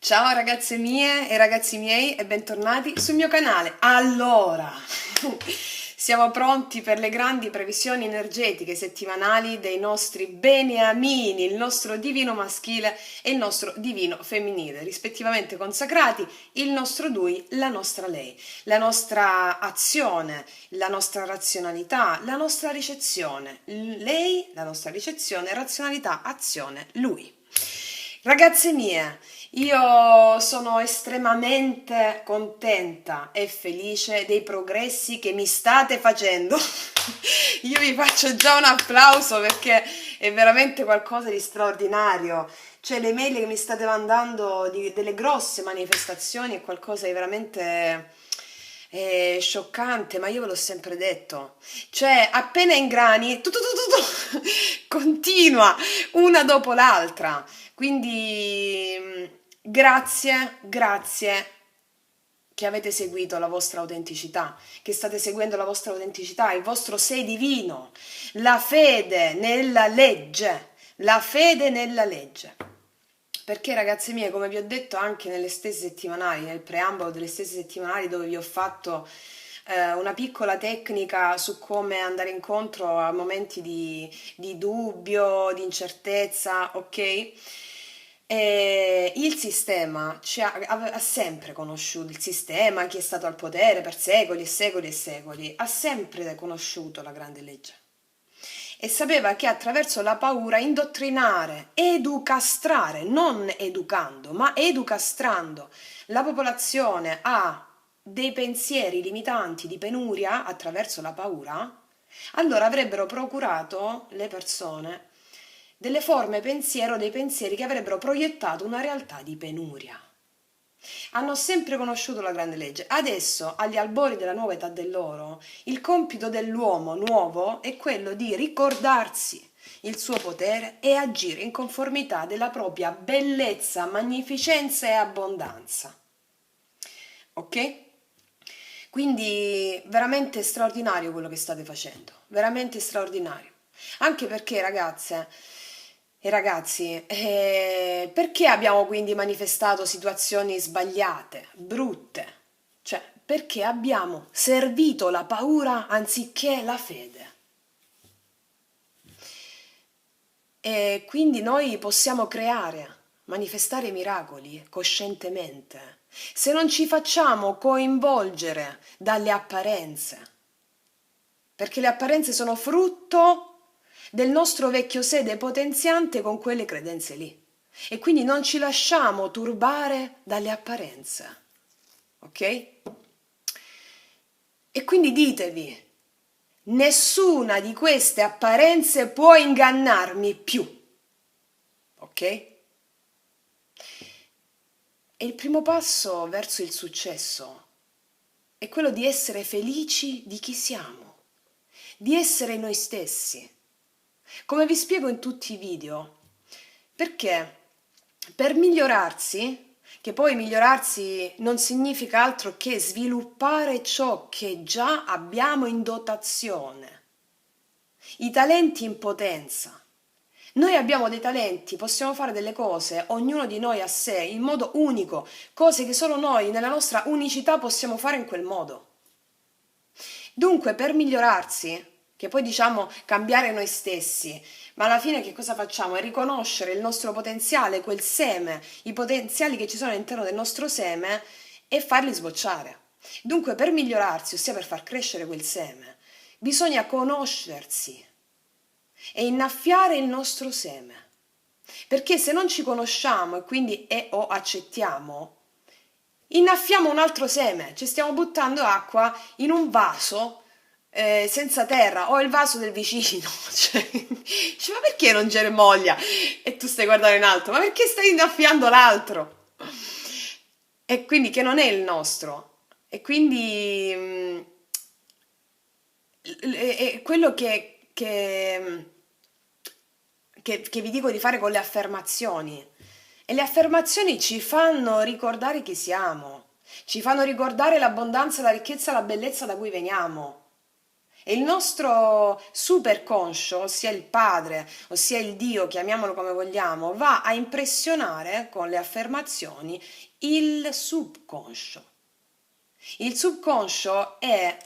Ciao ragazze mie e ragazzi miei e bentornati sul mio canale. Allora, siamo pronti per le grandi previsioni energetiche settimanali dei nostri beniamini, il nostro divino maschile e il nostro divino femminile, rispettivamente consacrati, il nostro lui, la nostra lei, la nostra azione, la nostra razionalità, la nostra ricezione. Lei, la nostra ricezione, razionalità, azione, lui. Ragazze mie, io sono estremamente contenta e felice dei progressi che mi state facendo. Io vi faccio già un applauso perché è veramente qualcosa di straordinario. Cioè, le mail che mi state mandando delle grosse manifestazioni è qualcosa di veramente scioccante, ma io ve l'ho sempre detto. Cioè, appena ingrani, continua una dopo l'altra. Quindi grazie che avete seguito la vostra autenticità, che state seguendo la vostra autenticità, il vostro sé divino, la fede nella legge, la fede nella legge. Perché ragazze mie, come vi ho detto anche nelle stesse settimanali, nel preambolo delle stesse settimanali dove vi ho fatto una piccola tecnica su come andare incontro a momenti di dubbio, di incertezza, ok? E il sistema ha sempre conosciuto, il sistema, chi è stato al potere per secoli e secoli e secoli, ha sempre conosciuto la grande legge e sapeva che attraverso la paura indottrinare, educastrare, non educando, ma educastrando la popolazione a dei pensieri limitanti di penuria attraverso la paura, allora avrebbero procurato le persone delle forme pensiero, dei pensieri che avrebbero proiettato una realtà di penuria. Hanno sempre conosciuto la grande legge. Adesso, agli albori della nuova età dell'oro, il compito dell'uomo nuovo è quello di ricordarsi il suo potere e agire in conformità della propria bellezza, magnificenza e abbondanza. Ok? Quindi veramente straordinario quello che state facendo, veramente straordinario. Anche perché, ragazze e ragazzi, perché abbiamo quindi manifestato situazioni sbagliate, brutte? Cioè, perché abbiamo servito la paura anziché la fede. E quindi noi possiamo creare, manifestare miracoli coscientemente, se non ci facciamo coinvolgere dalle apparenze, perché le apparenze sono frutto del nostro vecchio sé depotenziante con quelle credenze lì. E quindi non ci lasciamo turbare dalle apparenze, ok? E quindi ditevi, nessuna di queste apparenze può ingannarmi più, ok? E il primo passo verso il successo è quello di essere felici di chi siamo, di essere noi stessi. Come vi spiego in tutti i video, perché per migliorarsi, che poi migliorarsi non significa altro che sviluppare ciò che già abbiamo in dotazione, i talenti in potenza. Noi abbiamo dei talenti, possiamo fare delle cose, ognuno di noi a sé, in modo unico, cose che solo noi, nella nostra unicità, possiamo fare in quel modo. Dunque, per migliorarsi, che poi diciamo cambiare noi stessi, ma alla fine che cosa facciamo? È riconoscere il nostro potenziale, quel seme, i potenziali che ci sono all'interno del nostro seme e farli sbocciare. Dunque, per migliorarsi, ossia per far crescere quel seme, bisogna conoscersi e innaffiare il nostro seme. Perché se non ci conosciamo e quindi o accettiamo, innaffiamo un altro seme, ci stiamo buttando acqua in un vaso senza terra o il vaso del vicino. Cioè, dici, ma perché non germoglia? E tu stai guardando in alto, ma perché stai innaffiando l'altro? E quindi che non è il nostro. E quindi è quello che vi dico di fare con le affermazioni. E le affermazioni ci fanno ricordare chi siamo, ci fanno ricordare l'abbondanza, la ricchezza, la bellezza da cui veniamo. E il nostro superconscio, ossia il padre, ossia il Dio, chiamiamolo come vogliamo, va a impressionare con le affermazioni il subconscio. Il subconscio è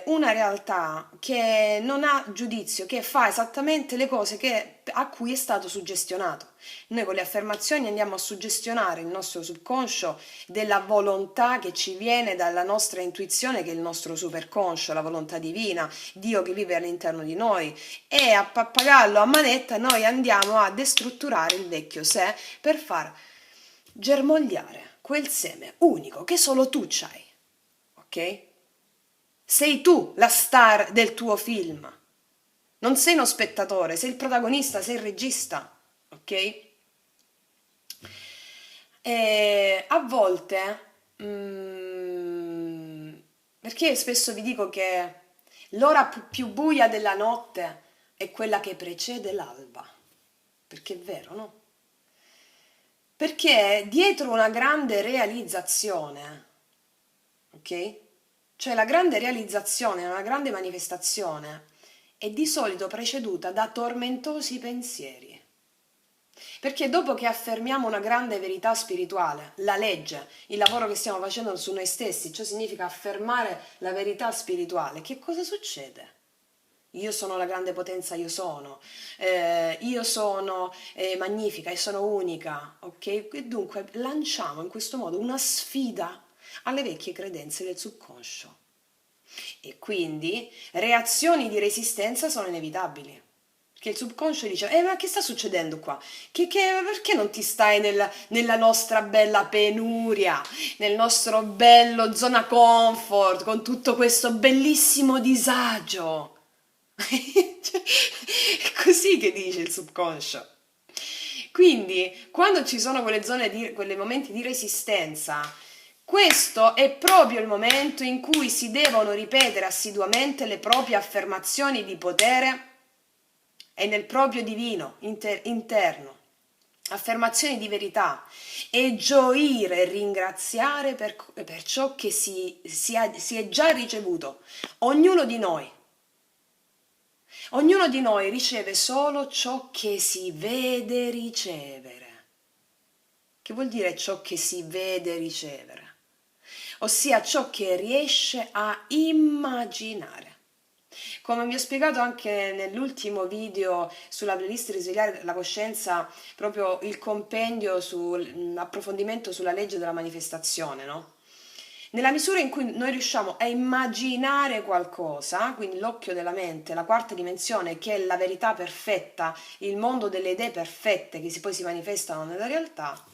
una realtà che non ha giudizio, che fa esattamente le cose a cui è stato suggestionato. Noi con le affermazioni andiamo a suggestionare il nostro subconscio della volontà che ci viene dalla nostra intuizione, che è il nostro superconscio, la volontà divina, Dio che vive all'interno di noi, e a pappagallo, a manetta, noi andiamo a destrutturare il vecchio sé per far germogliare quel seme unico che solo tu c'hai, ok? Sei tu la star del tuo film, non sei uno spettatore, sei il protagonista, sei il regista, ok? E a volte, perché spesso vi dico che l'ora più buia della notte è quella che precede l'alba, perché è vero, no? Perché dietro una grande realizzazione, ok? Cioè la grande realizzazione, una grande manifestazione è di solito preceduta da tormentosi pensieri. Perché dopo che affermiamo una grande verità spirituale, la legge, il lavoro che stiamo facendo su noi stessi, ciò significa affermare la verità spirituale, che cosa succede? Io sono la grande potenza, io sono magnifica, io sono unica, ok? E dunque lanciamo in questo modo una sfida alle vecchie credenze del subconscio. E quindi reazioni di resistenza sono inevitabili. Perché il subconscio dice, ma che sta succedendo qua? Perché non ti stai nella nostra bella penuria, nel nostro bello zona comfort, con tutto questo bellissimo disagio? È così che dice il subconscio. Quindi, quando ci sono quei momenti di resistenza, questo è proprio il momento in cui si devono ripetere assiduamente le proprie affermazioni di potere e nel proprio divino interno, affermazioni di verità, e gioire e ringraziare per ciò che si è già ricevuto. Ognuno di noi. Ognuno di noi riceve solo ciò che si vede ricevere. Che vuol dire ciò che si vede ricevere? Ossia ciò che riesce a immaginare. Come vi ho spiegato anche nell'ultimo video sulla playlist Risvegliare la coscienza, proprio il compendio sull'approfondimento sulla legge della manifestazione, no? Nella misura in cui noi riusciamo a immaginare qualcosa, quindi l'occhio della mente, la quarta dimensione, che è la verità perfetta, il mondo delle idee perfette che poi si manifestano nella realtà,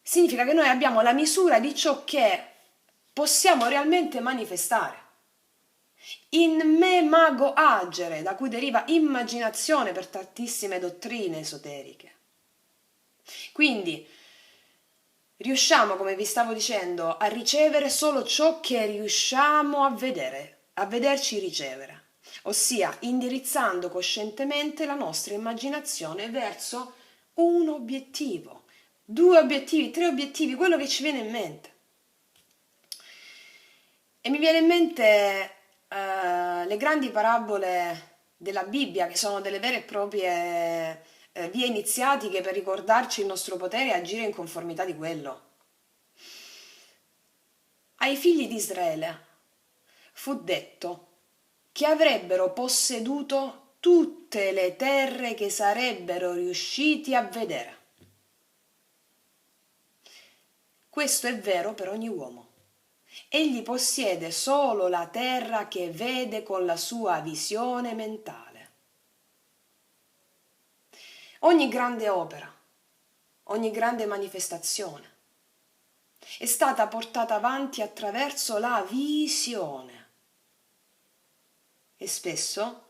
significa che noi abbiamo la misura di ciò che possiamo realmente manifestare. In me mago agere, da cui deriva immaginazione per tantissime dottrine esoteriche. Quindi riusciamo, come vi stavo dicendo, a ricevere solo ciò che riusciamo a vedere, a vederci ricevere, ossia indirizzando coscientemente la nostra immaginazione verso un obiettivo, 2 obiettivi, 3 obiettivi, quello che ci viene in mente. E mi viene in mente le grandi parabole della Bibbia, che sono delle vere e proprie vie iniziatiche per ricordarci il nostro potere e agire in conformità di quello. Ai figli di Israele fu detto che avrebbero posseduto tutte le terre che sarebbero riusciti a vedere. Questo è vero per ogni uomo. Egli possiede solo la terra che vede con la sua visione mentale. Ogni grande opera, ogni grande manifestazione è stata portata avanti attraverso la visione. E spesso,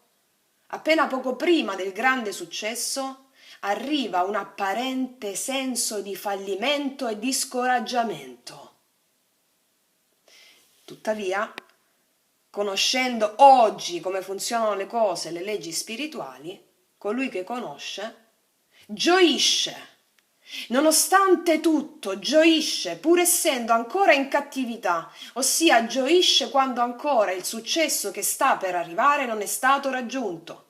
appena poco prima del grande successo, arriva un apparente senso di fallimento e di scoraggiamento. Tuttavia, conoscendo oggi come funzionano le cose, le leggi spirituali, colui che conosce gioisce Nonostante tutto, gioisce pur essendo ancora in cattività, ossia gioisce quando ancora il successo che sta per arrivare non è stato raggiunto.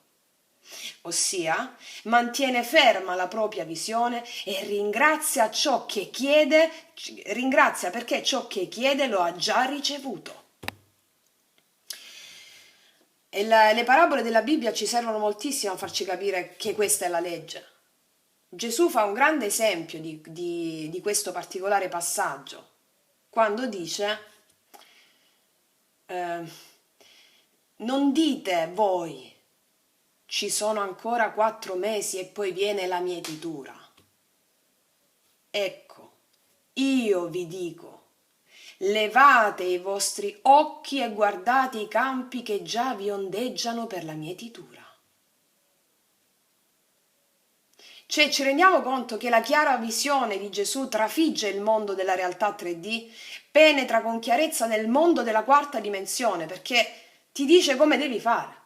Ossia, mantiene ferma la propria visione e ringrazia ciò che chiede, ringrazia perché ciò che chiede lo ha già ricevuto. E le parabole della Bibbia ci servono moltissimo a farci capire che questa è la legge. Gesù fa un grande esempio di questo particolare passaggio, quando dice, eh, non dite voi, ci sono ancora 4 mesi e poi viene la mietitura. Ecco, io vi dico, levate i vostri occhi e guardate i campi che già vi ondeggiano per la mietitura. Cioè, ci rendiamo conto che la chiara visione di Gesù trafigge il mondo della realtà 3D, penetra con chiarezza nel mondo della quarta dimensione, perché ti dice come devi fare.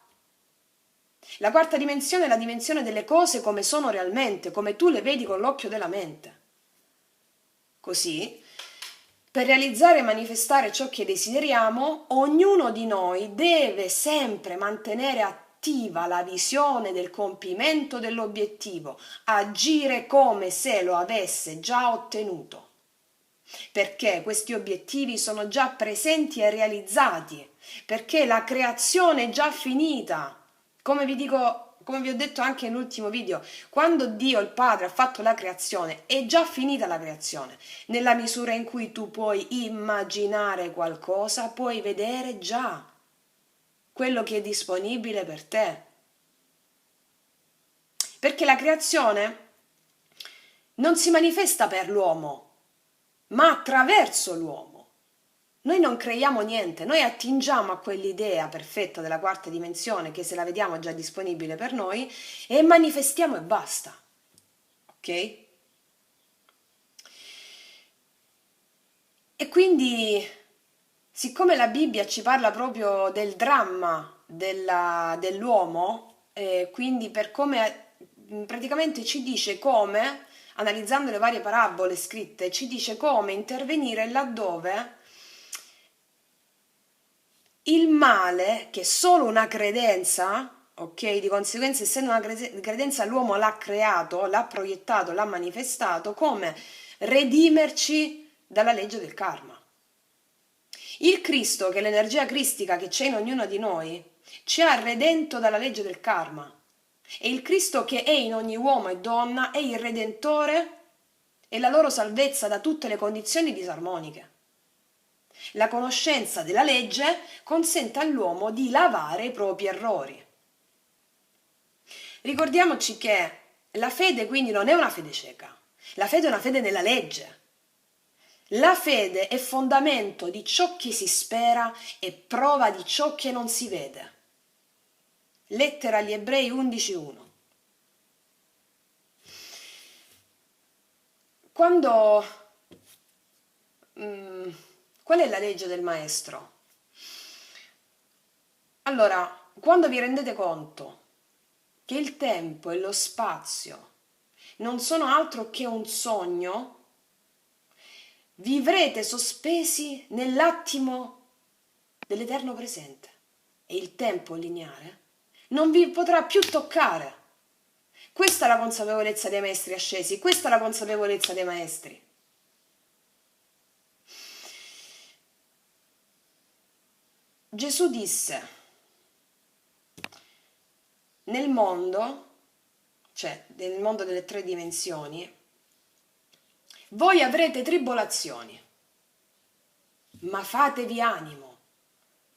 La quarta dimensione è la dimensione delle cose come sono realmente, come tu le vedi con l'occhio della mente. Così, per realizzare e manifestare ciò che desideriamo, ognuno di noi deve sempre mantenere attiva la visione del compimento dell'obiettivo, agire come se lo avesse già ottenuto. Perché questi obiettivi sono già presenti e realizzati, perché la creazione è già finita. Come vi ho detto anche nell'ultimo video, quando Dio il Padre ha fatto la creazione, è già finita la creazione. Nella misura in cui tu puoi immaginare qualcosa, puoi vedere già quello che è disponibile per te. Perché la creazione non si manifesta per l'uomo, ma attraverso l'uomo. Noi non creiamo niente, noi attingiamo a quell'idea perfetta della quarta dimensione che se la vediamo è già disponibile per noi e manifestiamo e basta. Ok? E quindi, siccome la Bibbia ci parla proprio del dramma dell'uomo, quindi per come praticamente ci dice come, analizzando le varie parabole scritte, ci dice come intervenire laddove il male, che è solo una credenza, ok? Di conseguenza, essendo una credenza, l'uomo l'ha creato, l'ha proiettato, l'ha manifestato, come redimerci dalla legge del karma. Il Cristo, che è l'energia cristica che c'è in ognuno di noi, ci ha redento dalla legge del karma. E il Cristo che è in ogni uomo e donna è il Redentore e la loro salvezza da tutte le condizioni disarmoniche. La conoscenza della legge consente all'uomo di lavare i propri errori. Ricordiamoci che la fede quindi non è una fede cieca, la fede è una fede nella legge. La fede è fondamento di ciò che si spera e prova di ciò che non si vede. Lettera agli Ebrei 11:1. Quando qual è la legge del maestro? Allora, quando vi rendete conto che il tempo e lo spazio non sono altro che un sogno, vivrete sospesi nell'attimo dell'eterno presente e il tempo lineare non vi potrà più toccare. Questa è la consapevolezza dei maestri ascesi, questa è la consapevolezza dei maestri. Gesù disse, nel mondo, cioè nel mondo delle 3 dimensioni, voi avrete tribolazioni, ma fatevi animo,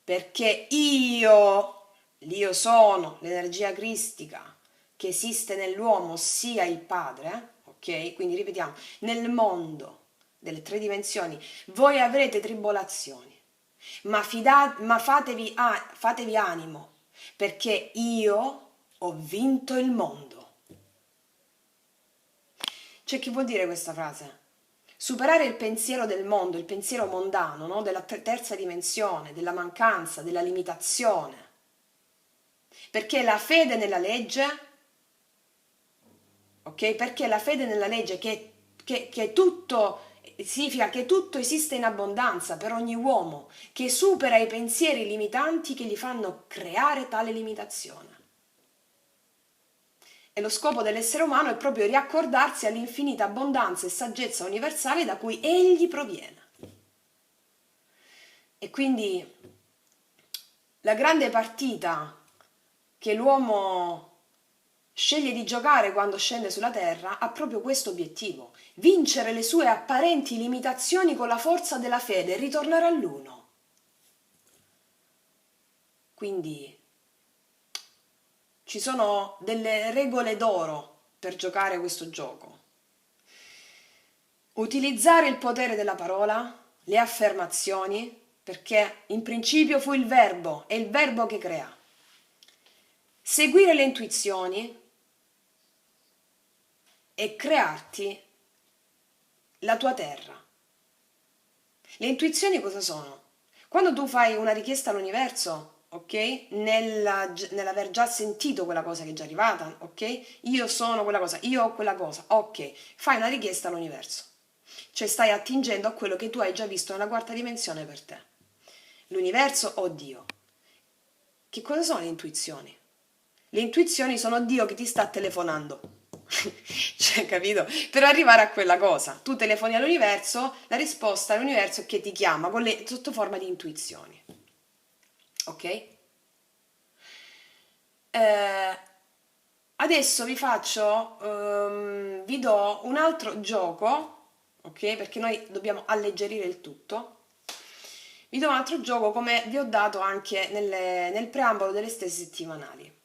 perché l'io sono, l'energia cristica che esiste nell'uomo, ossia il Padre, ok? Quindi ripetiamo, nel mondo delle 3 dimensioni voi avrete tribolazioni, ma fatevi animo, perché io ho vinto il mondo. Cioè, che vuol dire questa frase? Superare il pensiero del mondo, il pensiero mondano, no? Della terza dimensione, della mancanza, della limitazione. Perché la fede nella legge, ok? Perché la fede nella legge che che tutto significa che tutto esiste in abbondanza per ogni uomo, che supera i pensieri limitanti che gli fanno creare tale limitazione. E lo scopo dell'essere umano è proprio riaccordarsi all'infinita abbondanza e saggezza universale da cui egli proviene. E quindi la grande partita che l'uomo sceglie di giocare quando scende sulla Terra ha proprio questo obiettivo: vincere le sue apparenti limitazioni con la forza della fede e ritornare all'uno. Quindi ci sono delle regole d'oro per giocare questo gioco. Utilizzare il potere della parola, le affermazioni, perché in principio fu il verbo, è il verbo che crea. Seguire le intuizioni e crearti la tua terra. Le intuizioni cosa sono? Quando tu fai una richiesta all'universo, ok? Nell'aver già sentito quella cosa che è già arrivata, ok? Io sono quella cosa, io ho quella cosa, ok? Fai una richiesta all'universo. Cioè stai attingendo a quello che tu hai già visto nella quarta dimensione per te. L'universo o Dio. Che cosa sono le intuizioni? Le intuizioni sono Dio che ti sta telefonando. Cioè, capito? Per arrivare a quella cosa. Tu telefoni all'universo, la risposta all'universo è che ti chiama sotto forma di intuizioni. Ok? Adesso vi do un altro gioco, ok? Perché noi dobbiamo alleggerire il tutto. Vi do un altro gioco come vi ho dato anche nel preambolo delle stesse settimanali.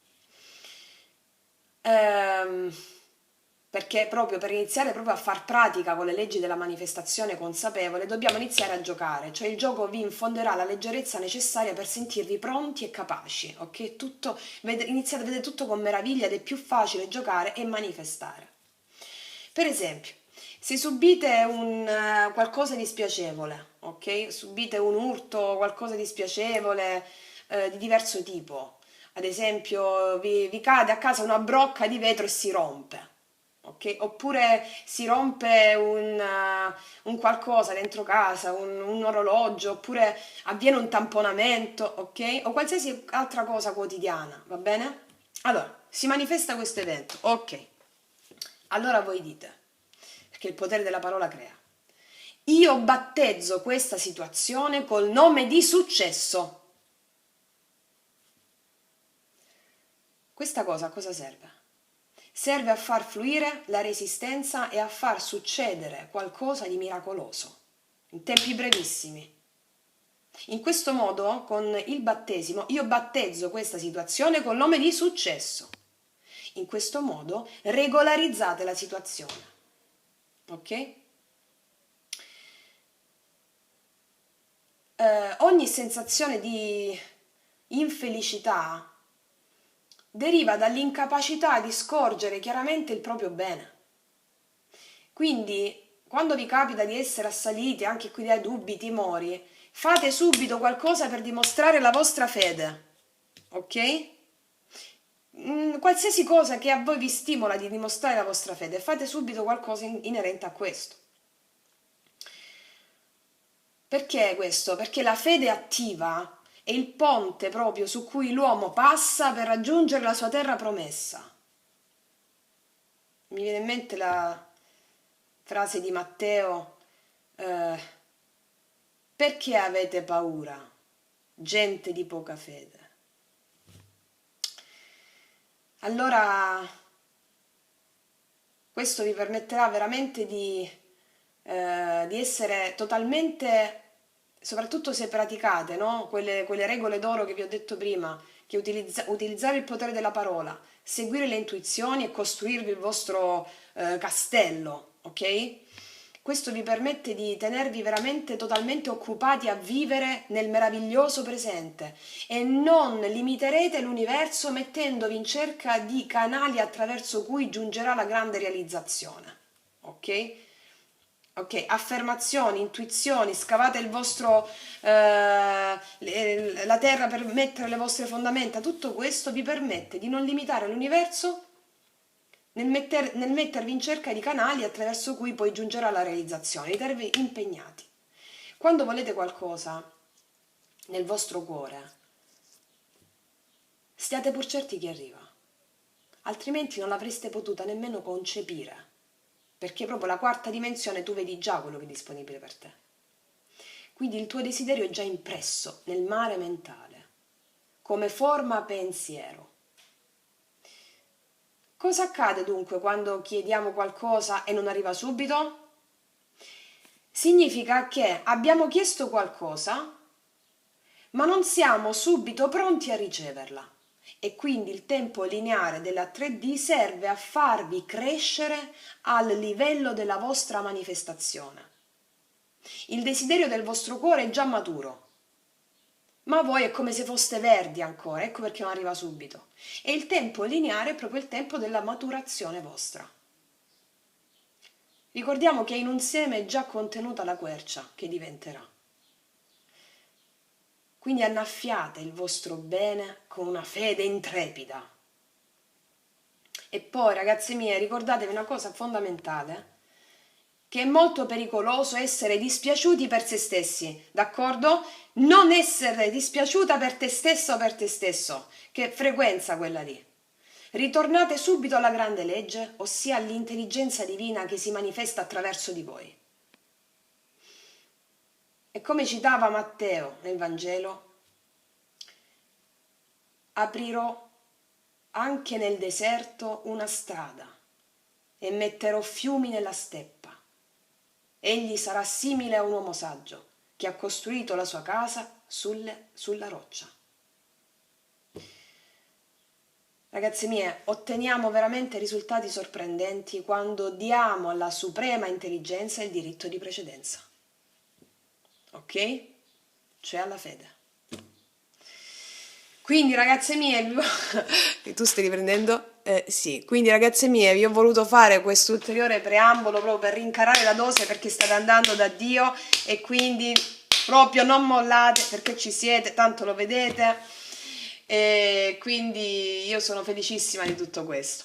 Perché proprio per iniziare proprio a far pratica con le leggi della manifestazione consapevole dobbiamo iniziare a giocare, cioè il gioco vi infonderà la leggerezza necessaria per sentirvi pronti e capaci, ok? Iniziate a vedere tutto con meraviglia ed è più facile giocare e manifestare. Per esempio, se subite qualcosa di spiacevole, ok? Subite un urto, qualcosa di spiacevole di diverso tipo, ad esempio vi cade a casa una brocca di vetro e si rompe. Okay? Oppure si rompe un qualcosa dentro casa, un orologio, oppure avviene un tamponamento, ok? O qualsiasi altra cosa quotidiana, va bene? Allora, si manifesta questo evento, ok. Allora voi dite, perché il potere della parola crea. Io battezzo questa situazione col nome di successo. Questa cosa a cosa serve? Serve a far fluire la resistenza e a far succedere qualcosa di miracoloso, in tempi brevissimi. In questo modo, con il battesimo, io battezzo questa situazione col nome di successo. In questo modo regolarizzate la situazione. Ok? Ogni sensazione di infelicità deriva dall'incapacità di scorgere chiaramente il proprio bene. Quindi, quando vi capita di essere assaliti anche qui dai dubbi, timori, fate subito qualcosa per dimostrare la vostra fede, ok? Qualsiasi cosa che a voi vi stimola di dimostrare la vostra fede, fate subito qualcosa inerente a questo. Perché questo? Perché la fede attiva è il ponte proprio su cui l'uomo passa per raggiungere la sua terra promessa. Mi viene in mente la frase di Matteo, perché avete paura, gente di poca fede? Allora, questo vi permetterà veramente di essere totalmente, soprattutto se praticate, no? Quelle regole d'oro che vi ho detto prima, che utilizzare il potere della parola, seguire le intuizioni e costruirvi il vostro castello, ok? Questo vi permette di tenervi veramente totalmente occupati a vivere nel meraviglioso presente e non limiterete l'universo mettendovi in cerca di canali attraverso cui giungerà la grande realizzazione. Ok? Ok, affermazioni, intuizioni, scavate la terra per mettere le vostre fondamenta, tutto questo vi permette di non limitare l'universo nel mettervi in cerca di canali attraverso cui poi giungerà alla realizzazione, di tenervi impegnati. Quando volete qualcosa nel vostro cuore, stiate pur certi che arriva, altrimenti non l'avreste potuta nemmeno concepire, perché proprio la quarta dimensione tu vedi già quello che è disponibile per te. Quindi il tuo desiderio è già impresso nel mare mentale, come forma pensiero. Cosa accade dunque quando chiediamo qualcosa e non arriva subito? Significa che abbiamo chiesto qualcosa, ma non siamo subito pronti a riceverla. E quindi il tempo lineare della 3D serve a farvi crescere al livello della vostra manifestazione. Il desiderio del vostro cuore è già maturo, ma voi è come se foste verdi ancora, ecco perché non arriva subito. E il tempo lineare è proprio il tempo della maturazione vostra. Ricordiamo che in un seme è già contenuta la quercia che diventerà. Quindi annaffiate il vostro bene con una fede intrepida. E poi, ragazze mie, ricordatevi una cosa fondamentale, che è molto pericoloso essere dispiaciuti per se stessi, d'accordo? Non essere dispiaciuta per te stessa o per te stesso, che frequenza quella lì. Ritornate subito alla grande legge, ossia all'intelligenza divina che si manifesta attraverso di voi. E come citava Matteo nel Vangelo, aprirò anche nel deserto una strada e metterò fiumi nella steppa. Egli sarà simile a un uomo saggio che ha costruito la sua casa sulla roccia. Ragazze mie, otteniamo veramente risultati sorprendenti quando diamo alla suprema intelligenza il diritto di precedenza. Ok? Cioè alla fede. Quindi ragazze mie, tu stai riprendendo? Sì, quindi ragazze mie, vi ho voluto fare questo ulteriore preambolo proprio per rincarare la dose perché state andando da Dio e quindi proprio non mollate perché ci siete, tanto lo vedete e quindi io sono felicissima di tutto questo.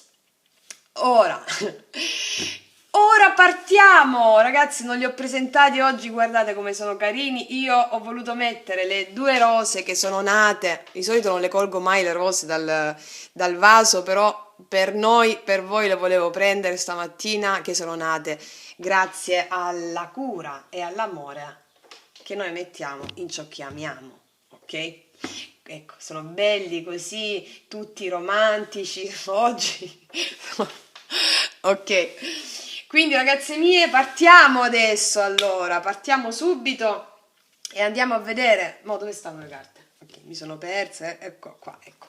Ora partiamo, ragazzi, non li ho presentati oggi, guardate come sono carini. Io ho voluto mettere le due rose che sono nate, di solito non le colgo mai le rose dal vaso, però per noi, per voi le volevo prendere stamattina, che sono nate grazie alla cura e all'amore che noi mettiamo in ciò che amiamo, ok? Ecco, sono belli così, tutti romantici oggi. Ok, quindi ragazze mie partiamo adesso allora, partiamo subito e andiamo a vedere, dove stanno le carte? Ok, mi sono perse, ecco qua, ecco.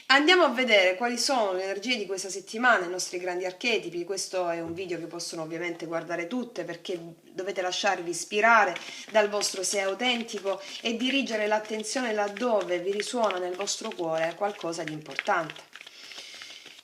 Andiamo a vedere quali sono le energie di questa settimana, i nostri grandi archetipi. Questo è un video che possono ovviamente guardare tutte perché dovete lasciarvi ispirare dal vostro sé autentico e dirigere l'attenzione laddove vi risuona nel vostro cuore qualcosa di importante.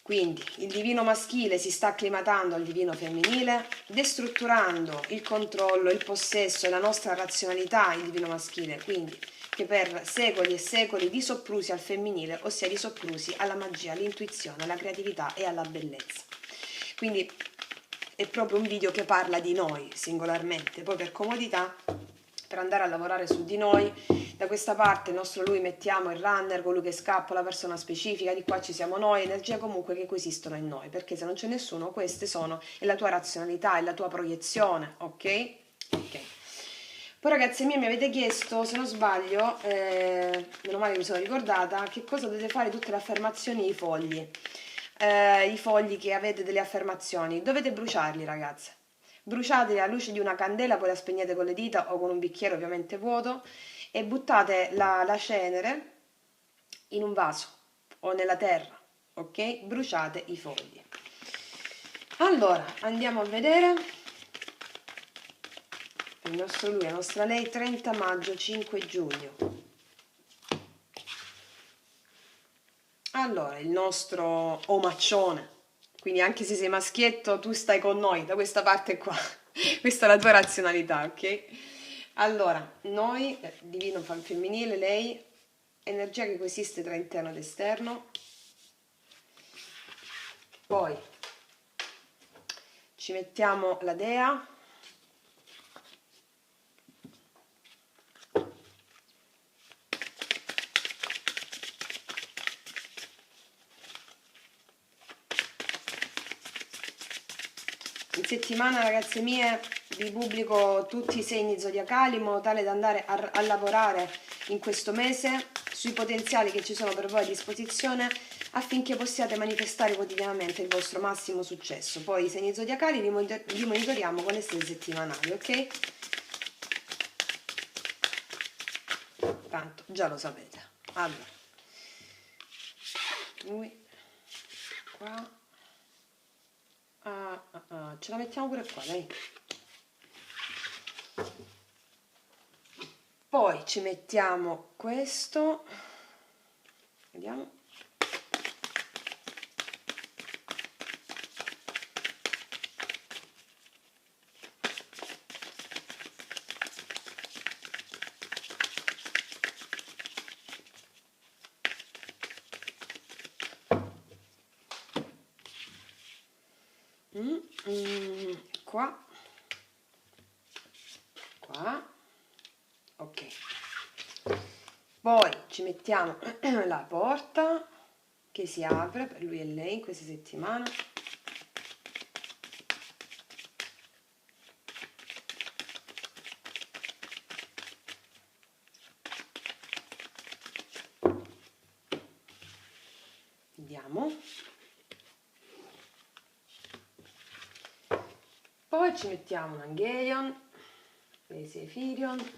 Quindi il divino maschile si sta acclimatando al divino femminile, destrutturando il controllo, il possesso e la nostra razionalità, il divino maschile, quindi che per secoli e secoli di soprusi al femminile, ossia di soprusi alla magia, all'intuizione, alla creatività e alla bellezza. Quindi è proprio un video che parla di noi singolarmente, poi per comodità, per andare a lavorare su di noi, da questa parte il nostro lui mettiamo il runner, colui che scappa, la persona specifica, di qua ci siamo noi, energie comunque che coesistono in noi, perché se non c'è nessuno, queste sono, è la tua razionalità, è la tua proiezione, ok? Ok. Poi ragazzi miei mi avete chiesto, se non sbaglio, meno male che mi sono ricordata, che cosa dovete fare tutte le affermazioni, i fogli che avete delle affermazioni, dovete bruciarli ragazze. Bruciateli alla luce di una candela, poi la spegnete con le dita o con un bicchiere ovviamente vuoto e buttate la cenere in un vaso o nella terra, ok? Bruciate i fogli. Allora, andiamo a vedere il nostro lui, la nostra lei, 30 maggio, 5 giugno. Allora, il nostro omaccione, quindi anche se sei maschietto, tu stai con noi, da questa parte qua. Questa è la tua razionalità, ok? Allora, noi, divino femminile, lei, energia che coesiste tra interno ed esterno. Poi, ci mettiamo la dea. In settimana, ragazze mie, vi pubblico tutti i segni zodiacali in modo tale da andare a lavorare in questo mese sui potenziali che ci sono per voi a disposizione, affinché possiate manifestare quotidianamente il vostro massimo successo. Poi i segni zodiacali li monitoriamo con le stelle settimanali, ok? Tanto già lo sapete. Allora, lui qua. Ce la mettiamo pure qua, dai. Poi ci mettiamo questo, vediamo. Qua, ok. Poi ci mettiamo la porta che si apre per lui e lei in questa settimana. Vediamo. Poi ci mettiamo un Angelion, Sefirion.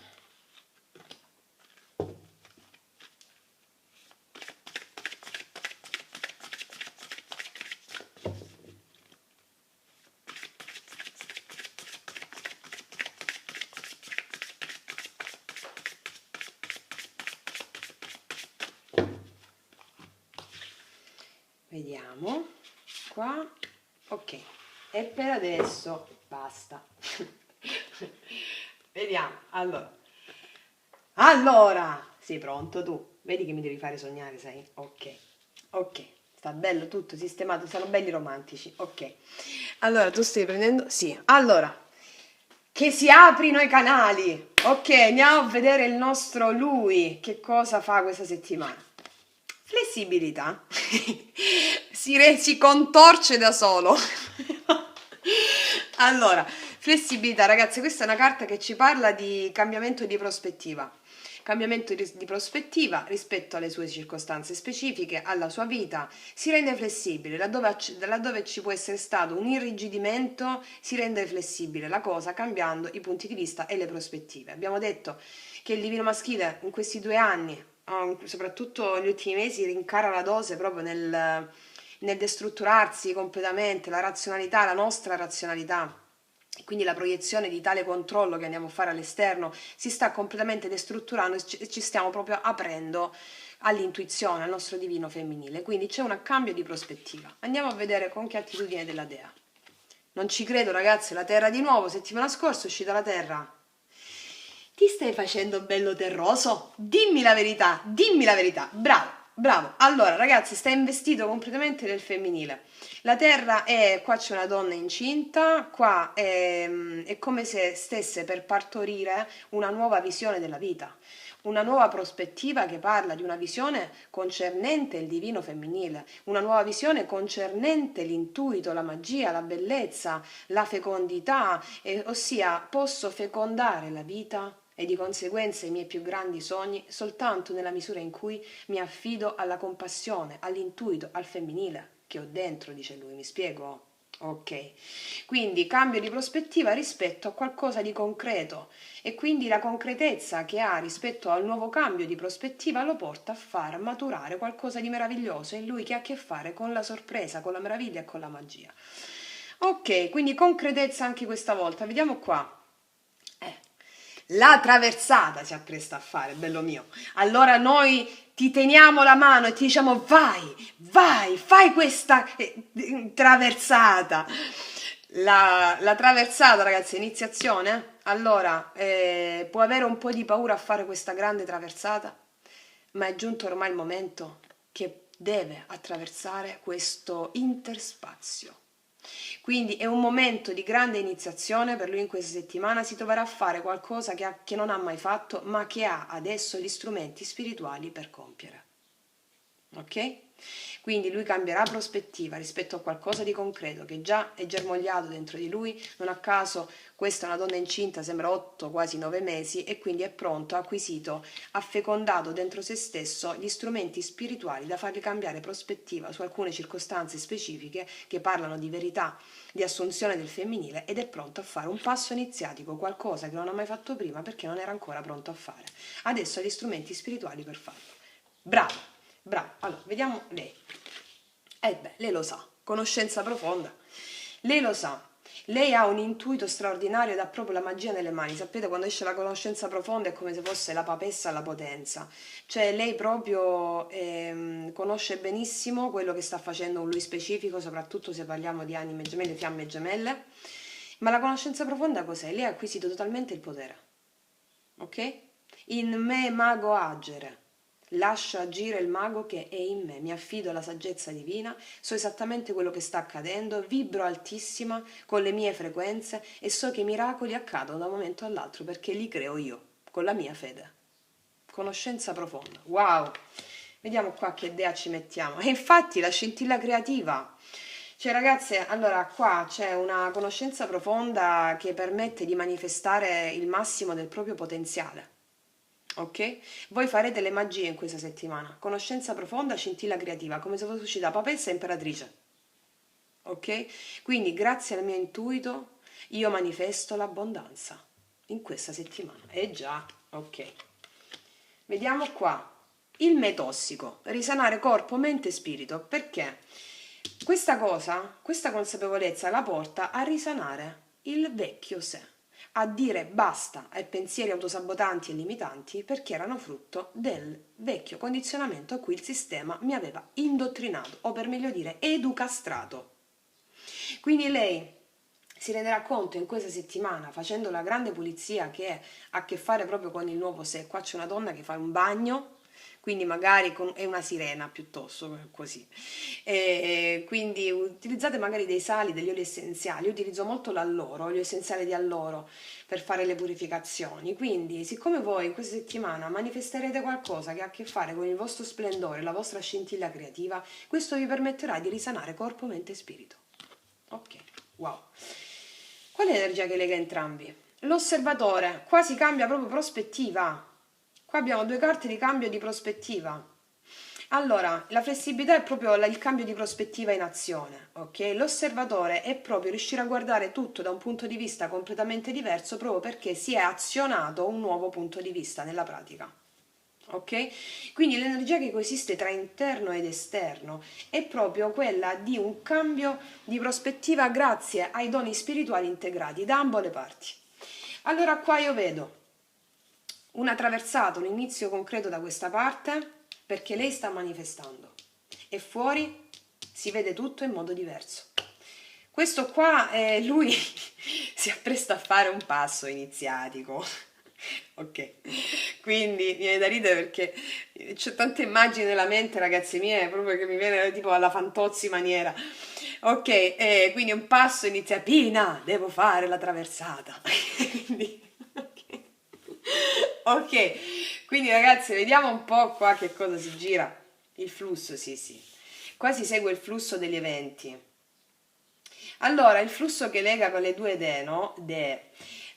Vediamo qua, ok, e per adesso basta. Vediamo, allora, sei pronto tu? Vedi che mi devi fare sognare, sai? Ok, sta bello tutto sistemato, sono belli romantici, ok. Allora, tu stai prendendo? Sì, allora, che si aprino i canali, ok, andiamo a vedere il nostro lui, che cosa fa questa settimana. Flessibilità. Si contorce da solo. Allora, flessibilità, ragazzi, questa è una carta che ci parla di cambiamento di prospettiva. Cambiamento di prospettiva rispetto alle sue circostanze specifiche, alla sua vita, si rende flessibile, laddove ci può essere stato un irrigidimento, si rende flessibile la cosa cambiando i punti di vista e le prospettive. Abbiamo detto che il divino maschile in questi 2 anni, soprattutto negli ultimi mesi, rincara la dose proprio nel destrutturarsi completamente, la razionalità, la nostra razionalità. Quindi la proiezione di tale controllo che andiamo a fare all'esterno si sta completamente destrutturando e ci stiamo proprio aprendo all'intuizione, al nostro divino femminile. Quindi c'è un cambio di prospettiva. Andiamo a vedere con che attitudine della dea. Non ci credo, ragazzi, la terra di nuovo, settimana scorsa è uscita la terra. Ti stai facendo bello terroso? Dimmi la verità, bravo. Bravo, allora ragazzi, sta investito completamente nel femminile. La terra è, qua c'è una donna incinta, qua è come se stesse per partorire una nuova visione della vita, una nuova prospettiva che parla di una visione concernente il divino femminile, una nuova visione concernente l'intuito, la magia, la bellezza, la fecondità, ossia posso fecondare la vita e di conseguenza i miei più grandi sogni soltanto nella misura in cui mi affido alla compassione, all'intuito, al femminile che ho dentro, dice lui, mi spiego? Ok, quindi cambio di prospettiva rispetto a qualcosa di concreto e quindi la concretezza che ha rispetto al nuovo cambio di prospettiva lo porta a far maturare qualcosa di meraviglioso in lui che ha a che fare con la sorpresa, con la meraviglia e con la magia. Ok, quindi concretezza anche questa volta, vediamo qua. La traversata si appresta a fare, bello mio. Allora noi ti teniamo la mano e ti diciamo vai, fai questa traversata. La traversata, ragazzi, è iniziazione. Allora, può avere un po' di paura a fare questa grande traversata, ma è giunto ormai il momento che deve attraversare questo interspazio. Quindi è un momento di grande iniziazione per lui in questa settimana, si troverà a fare qualcosa che non ha mai fatto, ma che ha adesso gli strumenti spirituali per compiere. Ok? Quindi lui cambierà prospettiva rispetto a qualcosa di concreto che già è germogliato dentro di lui. Non a caso questa è una donna incinta, sembra 8, quasi 9 mesi, e quindi è pronto, ha acquisito, ha fecondato dentro se stesso gli strumenti spirituali da fargli cambiare prospettiva su alcune circostanze specifiche che parlano di verità, di assunzione del femminile, ed è pronto a fare un passo iniziatico, qualcosa che non ha mai fatto prima perché non era ancora pronto a fare. Adesso ha gli strumenti spirituali per farlo. Bravo! Bravo, allora vediamo lei. Beh, lei lo sa, conoscenza profonda. Lei lo sa, lei ha un intuito straordinario ed ha proprio la magia nelle mani. Sapete, quando esce la conoscenza profonda è come se fosse la papessa alla potenza. Cioè lei proprio conosce benissimo quello che sta facendo un lui specifico, soprattutto se parliamo di anime gemelle, fiamme gemelle. Ma la conoscenza profonda cos'è? Lei ha acquisito totalmente il potere. Ok? In me mago agere. Lascio agire il mago che è in me, mi affido alla saggezza divina, so esattamente quello che sta accadendo, vibro altissima con le mie frequenze e so che i miracoli accadono da un momento all'altro perché li creo io, con la mia fede. Conoscenza profonda. Wow! Vediamo qua che idea ci mettiamo. E infatti la scintilla creativa. Cioè ragazze, allora qua c'è una conoscenza profonda che permette di manifestare il massimo del proprio potenziale. Ok? Voi farete le magie in questa settimana. Conoscenza profonda, scintilla creativa, come se fosse uscita papessa e imperatrice. Ok? Quindi grazie al mio intuito io manifesto l'abbondanza in questa settimana. Già, ok. Vediamo qua. Il me tossico, risanare corpo, mente e spirito. Perché? Questa cosa, questa consapevolezza la porta a risanare il vecchio sé, a dire basta ai pensieri autosabotanti e limitanti perché erano frutto del vecchio condizionamento a cui il sistema mi aveva indottrinato, o per meglio dire educastrato. Quindi lei si renderà conto in questa settimana, facendo la grande pulizia che ha a che fare proprio con il nuovo sé. Qua c'è una donna che fa un bagno, quindi magari è una sirena piuttosto così. Quindi utilizzate magari dei sali, degli oli essenziali. Io utilizzo molto l'alloro, olio essenziale di alloro per fare le purificazioni. Quindi, siccome voi in questa settimana manifesterete qualcosa che ha a che fare con il vostro splendore, la vostra scintilla creativa, questo vi permetterà di risanare corpo, mente e spirito. Ok, wow. Qual è l'energia che lega entrambi? L'osservatore, qua si cambia proprio prospettiva. Qua abbiamo due carte di cambio di prospettiva. Allora, la flessibilità è proprio il cambio di prospettiva in azione, ok? L'osservatore è proprio riuscire a guardare tutto da un punto di vista completamente diverso proprio perché si è azionato un nuovo punto di vista nella pratica. Ok? Quindi l'energia che coesiste tra interno ed esterno è proprio quella di un cambio di prospettiva grazie ai doni spirituali integrati da ambo le parti. Allora qua io vedo una traversata, un inizio concreto da questa parte perché lei sta manifestando e fuori si vede tutto in modo diverso. Questo qua lui si appresta a fare un passo iniziatico. Ok, quindi viene da ridere perché c'ho tante immagini nella mente, ragazze mie, proprio che mi viene tipo alla Fantozzi maniera. Ok, quindi un passo inizia, Pina, devo fare la traversata. Quindi, ok. Ok, quindi ragazzi, vediamo un po' qua che cosa si gira. Il flusso, sì, sì. Qua si segue il flusso degli eventi. Allora, il flusso che lega con le due de, no?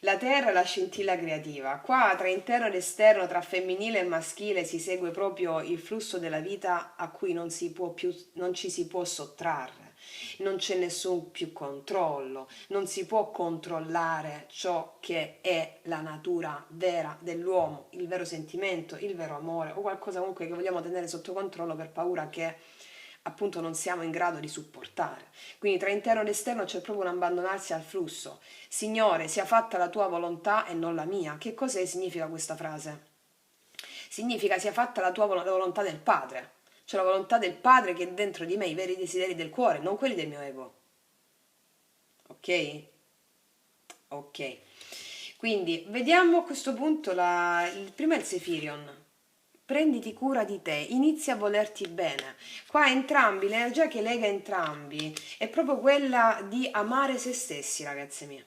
La terra e la scintilla creativa. Qua tra interno ed esterno, tra femminile e maschile, si segue proprio il flusso della vita a cui non ci si può sottrarre. Non c'è nessun più controllo, non si può controllare ciò che è la natura vera dell'uomo, il vero sentimento, il vero amore o qualcosa comunque che vogliamo tenere sotto controllo per paura che appunto non siamo in grado di supportare. Quindi tra interno ed esterno c'è proprio un abbandonarsi al flusso. Signore, sia fatta la tua volontà e non la mia. Che cos'è significa questa frase? Significa sia fatta la tua la volontà del Padre, cioè la volontà del Padre che è dentro di me, i veri desideri del cuore, non quelli del mio ego. Ok? Ok. Quindi vediamo a questo punto prima il Sefirion. prenditi cura di te, inizia a volerti bene. Qua entrambi, l'energia che lega entrambi è proprio quella di amare se stessi, ragazze mie.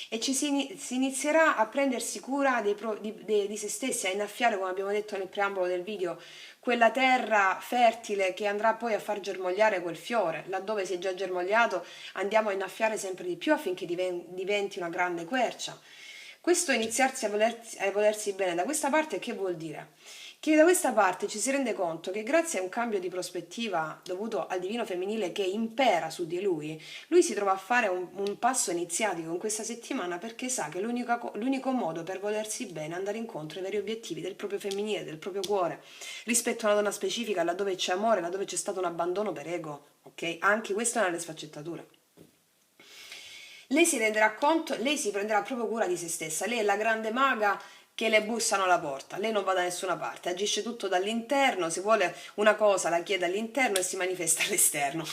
E si inizierà a prendersi cura di se stessi, a innaffiare, come abbiamo detto nel preambolo del video, quella terra fertile che andrà poi a far germogliare quel fiore. Laddove si è già germogliato andiamo a innaffiare sempre di più affinché diventi una grande quercia. Questo iniziarsi a volersi bene da questa parte che vuol dire? Che da questa parte ci si rende conto che grazie a un cambio di prospettiva dovuto al divino femminile che impera su di lui si trova a fare un passo iniziatico in questa settimana perché sa che l'unico modo per volersi bene è andare incontro ai veri obiettivi del proprio femminile, del proprio cuore, rispetto a una donna specifica, laddove c'è amore, laddove c'è stato un abbandono per ego, ok? Anche questa è una delle sfaccettature. Lei si renderà conto, lei si prenderà proprio cura di se stessa, lei è la grande maga che le bussano alla porta, lei non va da nessuna parte, agisce tutto dall'interno, se vuole una cosa la chiede all'interno e si manifesta all'esterno.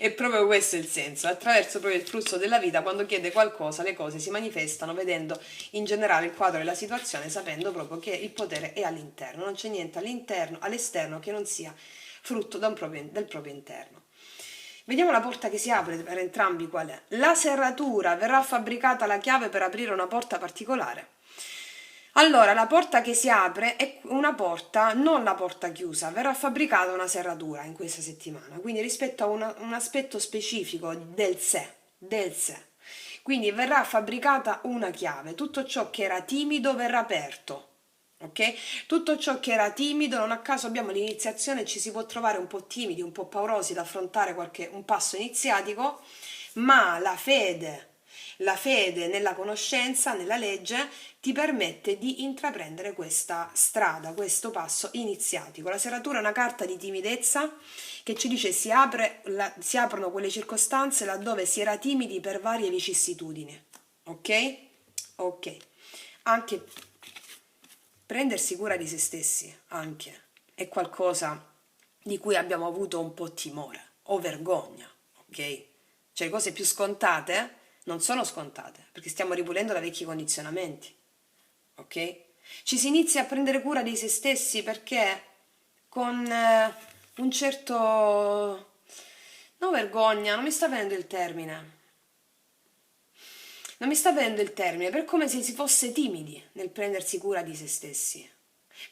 E proprio questo è il senso, attraverso proprio il flusso della vita, quando chiede qualcosa le cose si manifestano vedendo in generale il quadro della situazione, sapendo proprio che il potere è all'interno, non c'è niente all'esterno che non sia frutto del proprio interno. Vediamo la porta che si apre per entrambi qual è. La serratura, verrà fabbricata la chiave per aprire una porta particolare. Allora, la porta che si apre è una porta, non la porta chiusa, verrà fabbricata una serratura in questa settimana, quindi rispetto a un aspetto specifico del sé, del sé. Quindi verrà fabbricata una chiave, tutto ciò che era timido verrà aperto. Ok? Tutto ciò che era timido, non a caso abbiamo l'iniziazione, ci si può trovare un po' timidi, un po' paurosi ad affrontare un passo iniziatico, ma la fede nella conoscenza, nella legge, ti permette di intraprendere questa strada, questo passo iniziatico. La serratura è una carta di timidezza che ci dice si aprono quelle circostanze laddove si era timidi per varie vicissitudini. Ok? Ok. Anche prendersi cura di se stessi anche è qualcosa di cui abbiamo avuto un po' timore o vergogna, ok? Cioè le cose più scontate non sono scontate perché stiamo ripulendo da vecchi condizionamenti, ok? Ci si inizia a prendere cura di se stessi perché con un certo... no vergogna, non mi sta venendo il termine. Non mi sta venendo il termine, per come se si fosse timidi nel prendersi cura di se stessi.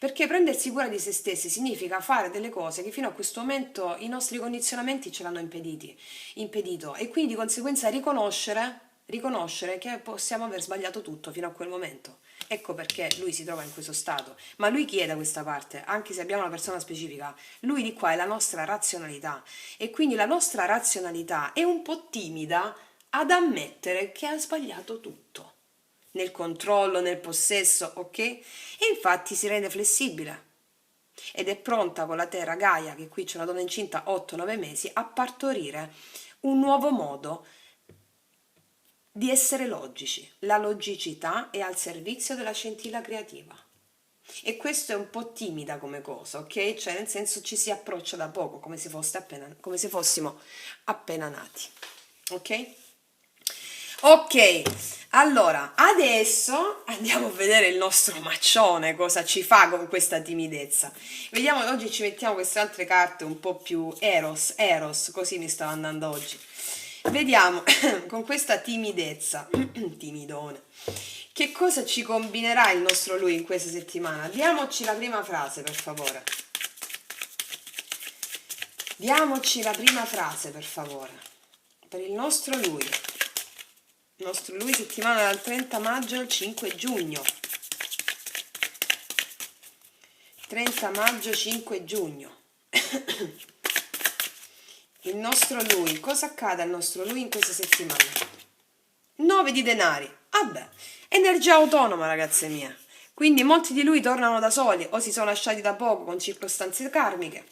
Perché prendersi cura di se stessi significa fare delle cose che fino a questo momento i nostri condizionamenti ce l'hanno impedito e quindi di conseguenza riconoscere che possiamo aver sbagliato tutto fino a quel momento. Ecco perché lui si trova in questo stato. Ma lui chi è da questa parte? Anche se abbiamo una persona specifica, lui di qua è la nostra razionalità e quindi la nostra razionalità è un po' timida ad ammettere che ha sbagliato tutto, nel controllo, nel possesso, ok? E infatti si rende flessibile ed è pronta con la terra Gaia, che qui c'è una donna incinta 8-9 mesi, a partorire un nuovo modo di essere logici. La logicità è al servizio della scintilla creativa. E questo è un po' timida come cosa, ok? Cioè nel senso ci si approccia da poco, come se fossimo appena nati, ok? Ok, allora adesso andiamo a vedere il nostro maccione cosa ci fa con questa timidezza. Vediamo, oggi ci mettiamo queste altre carte un po' più Eros, così mi sta andando oggi. Vediamo con questa timidezza, timidone, che cosa ci combinerà il nostro lui in questa settimana. Diamoci la prima frase, per favore. Diamoci la prima frase, per favore, per il nostro lui. Il nostro lui settimana dal 30 maggio al 5 giugno. 30 maggio, 5 giugno. Il nostro lui, cosa accade al nostro lui in questa settimana? 9 di denari. Vabbè, energia autonoma, ragazze mie. Quindi molti di lui tornano da soli o si sono lasciati da poco con circostanze karmiche.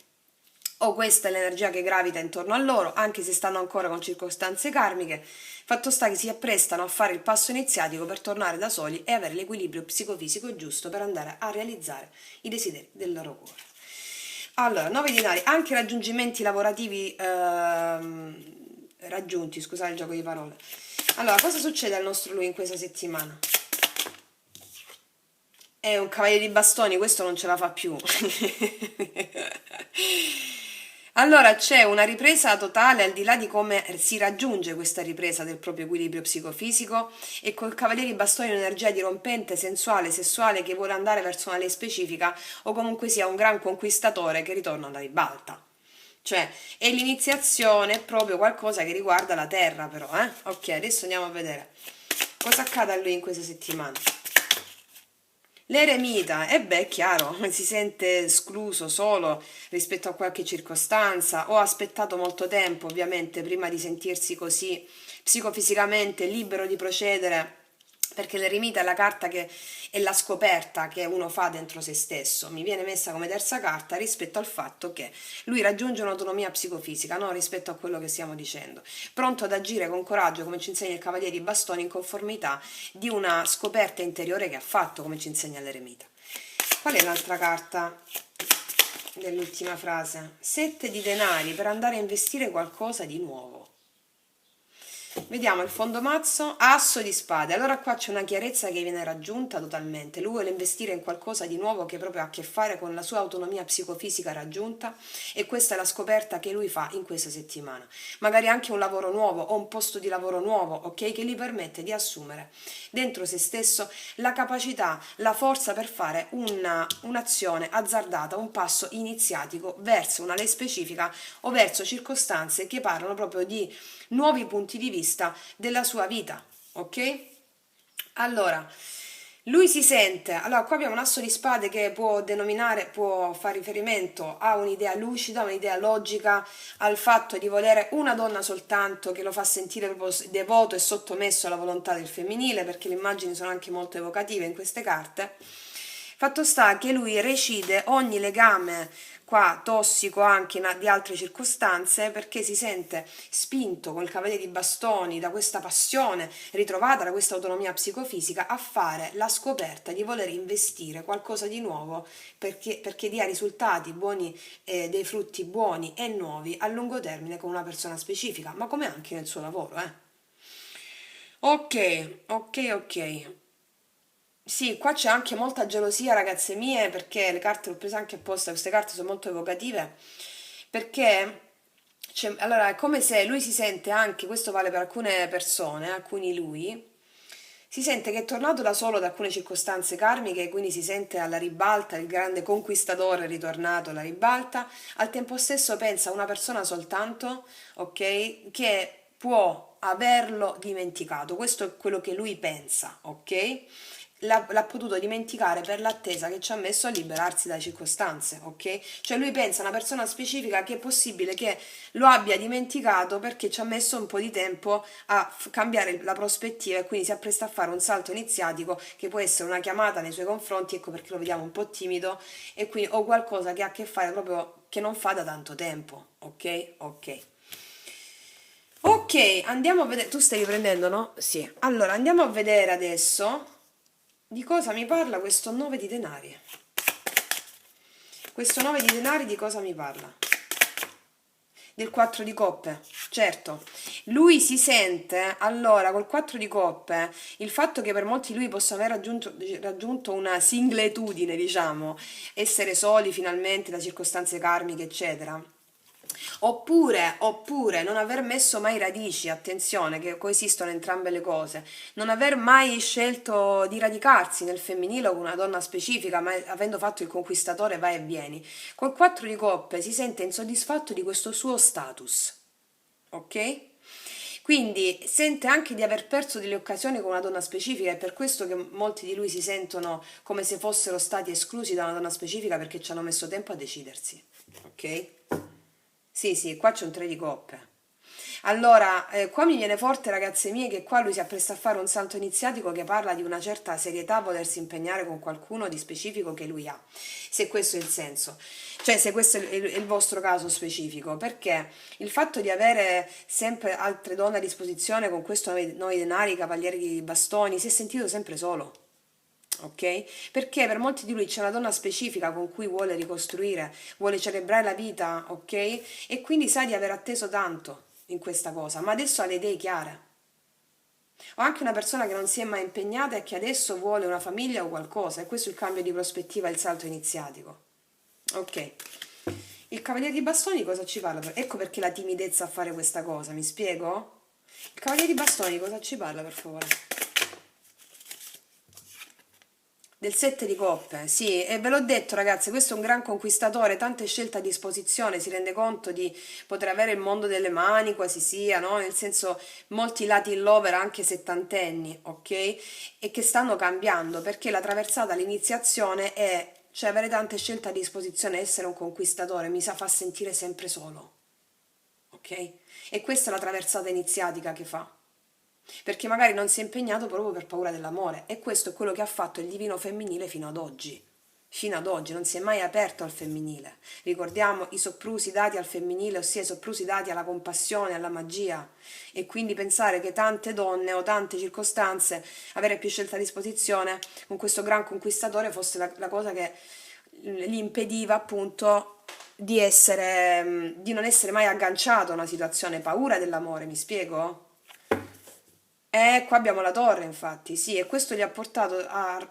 O questa è l'energia che gravita intorno a loro, anche se stanno ancora con circostanze karmiche. Fatto sta che si apprestano a fare il passo iniziatico per tornare da soli e avere l'equilibrio psicofisico giusto per andare a realizzare i desideri del loro cuore. Allora, 9 dinari, anche raggiungimenti lavorativi raggiunti, scusate il gioco di parole. Allora, cosa succede al nostro lui in questa settimana? È un cavaliere di bastoni, questo non ce la fa più. Allora c'è una ripresa totale al di là di come si raggiunge questa ripresa del proprio equilibrio psicofisico e col cavaliere di bastoni un'energia dirompente, sensuale, sessuale che vuole andare verso una lei specifica o comunque sia un gran conquistatore che ritorna alla ribalta. Cioè, è l'iniziazione, è proprio qualcosa che riguarda la terra però, eh? Ok, adesso andiamo a vedere cosa accade a lui in questa settimana. L'eremita, e beh, è chiaro, si sente escluso solo rispetto a qualche circostanza o ha aspettato molto tempo, ovviamente, prima di sentirsi così psicofisicamente libero di procedere, perché l'eremita è la carta che è la scoperta che uno fa dentro se stesso. Mi viene messa come terza carta rispetto al fatto che lui raggiunge un'autonomia psicofisica, no? Rispetto a quello che stiamo dicendo, pronto ad agire con coraggio, come ci insegna il Cavaliere di Bastoni, in conformità di una scoperta interiore che ha fatto, come ci insegna l'eremita. Qual è l'altra carta dell'ultima frase? 7 di denari per andare a investire qualcosa di nuovo. Vediamo il fondo mazzo, asso di spade. Allora qua c'è una chiarezza che viene raggiunta totalmente. Lui vuole investire in qualcosa di nuovo che proprio ha a che fare con la sua autonomia psicofisica raggiunta e questa è la scoperta che lui fa in questa settimana. Magari anche un lavoro nuovo o un posto di lavoro nuovo, ok? Che gli permette di assumere dentro se stesso la capacità, la forza per fare un'azione azzardata, un passo iniziatico verso una lei specifica o verso circostanze che parlano proprio di nuovi punti di vista della sua vita, ok? Allora, lui si sente, allora qua abbiamo un asso di spade che può denominare, può fare riferimento a un'idea lucida, un'idea logica, al fatto di volere una donna soltanto che lo fa sentire proprio devoto e sottomesso alla volontà del femminile, perché le immagini sono anche molto evocative in queste carte. Fatto sta che lui recide ogni legame qua tossico anche di altre circostanze perché si sente spinto col cavaliere di bastoni da questa passione ritrovata, da questa autonomia psicofisica a fare la scoperta di voler investire qualcosa di nuovo perché dia risultati buoni, dei frutti buoni e nuovi a lungo termine con una persona specifica, ma come anche nel suo lavoro, eh. Ok, ok, ok. Sì, qua c'è anche molta gelosia, ragazze mie, perché le carte le ho prese anche apposta, queste carte sono molto evocative, perché allora è come se lui si sente anche, questo vale per alcune persone, alcuni lui, si sente che è tornato da solo da alcune circostanze karmiche, quindi si sente alla ribalta, il grande conquistatore è ritornato alla ribalta, al tempo stesso pensa a una persona soltanto, ok, che può averlo dimenticato, questo è quello che lui pensa, ok? L'ha potuto dimenticare per l'attesa che ci ha messo a liberarsi dalle circostanze, ok? Cioè lui pensa a una persona specifica che è possibile che lo abbia dimenticato perché ci ha messo un po' di tempo a cambiare la prospettiva e quindi si appresta a fare un salto iniziatico che può essere una chiamata nei suoi confronti, ecco perché lo vediamo un po' timido e quindi o qualcosa che ha a che fare proprio che non fa da tanto tempo, ok? Ok. Ok, andiamo a vedere. Tu stai riprendendo, no? Sì. Allora, andiamo a vedere adesso di cosa mi parla questo 9 di denari. Questo 9 di denari di cosa mi parla? Del 4 di coppe, certo. Lui si sente, allora, col 4 di coppe, il fatto che per molti lui possa aver raggiunto una singletudine, diciamo, essere soli finalmente da circostanze karmiche, eccetera. Oppure non aver messo mai radici, attenzione che coesistono entrambe le cose, non aver mai scelto di radicarsi nel femminile o con una donna specifica, ma avendo fatto il conquistatore vai e vieni. Col 4 di coppe si sente insoddisfatto di questo suo status, ok? Quindi sente anche di aver perso delle occasioni con una donna specifica, è per questo che molti di lui si sentono come se fossero stati esclusi da una donna specifica perché ci hanno messo tempo a decidersi, ok? Sì, sì, qua c'è un 3 di coppe. Allora, qua mi viene forte, ragazze mie, che qua lui si appresta a fare un salto iniziatico che parla di una certa serietà a volersi impegnare con qualcuno di specifico che lui ha, se questo è il senso. Cioè, se questo è il vostro caso specifico, perché il fatto di avere sempre altre donne a disposizione con questo noi denari, cavalieri di bastoni, si è sentito sempre solo. Ok? Perché per molti di lui c'è una donna specifica con cui vuole ricostruire, vuole celebrare la vita, ok? E quindi sa di aver atteso tanto in questa cosa, ma adesso ha le idee chiare. O anche una persona che non si è mai impegnata e che adesso vuole una famiglia o qualcosa, e questo è il cambio di prospettiva, il salto iniziatico. Ok. Il Cavaliere di Bastoni cosa ci parla? Ecco perché la timidezza a fare questa cosa, mi spiego? Il Cavaliere di Bastoni cosa ci parla, per favore? Del 7 di coppe, sì, e ve l'ho detto ragazzi, questo è un gran conquistatore, tante scelte a disposizione, si rende conto di poter avere il mondo delle mani, quasi sia, no? Nel senso, molti Latin lover, anche settantenni, ok? E che stanno cambiando, perché la traversata, l'iniziazione è, cioè avere tante scelte a disposizione, essere un conquistatore, mi sa fa sentire sempre solo, ok? E questa è la traversata iniziatica che fa perché magari non si è impegnato proprio per paura dell'amore e questo è quello che ha fatto il divino femminile fino ad oggi. Fino ad oggi non si è mai aperto al femminile. Ricordiamo i soprusi dati al femminile, ossia i soprusi dati alla compassione, alla magia e quindi pensare che tante donne o tante circostanze, avere più scelta a disposizione con questo gran conquistatore fosse la cosa che gli impediva appunto di essere, di non essere mai agganciato a una situazione, paura dell'amore, mi spiego? Qua abbiamo la torre, infatti, sì, e questo gli ha portato a...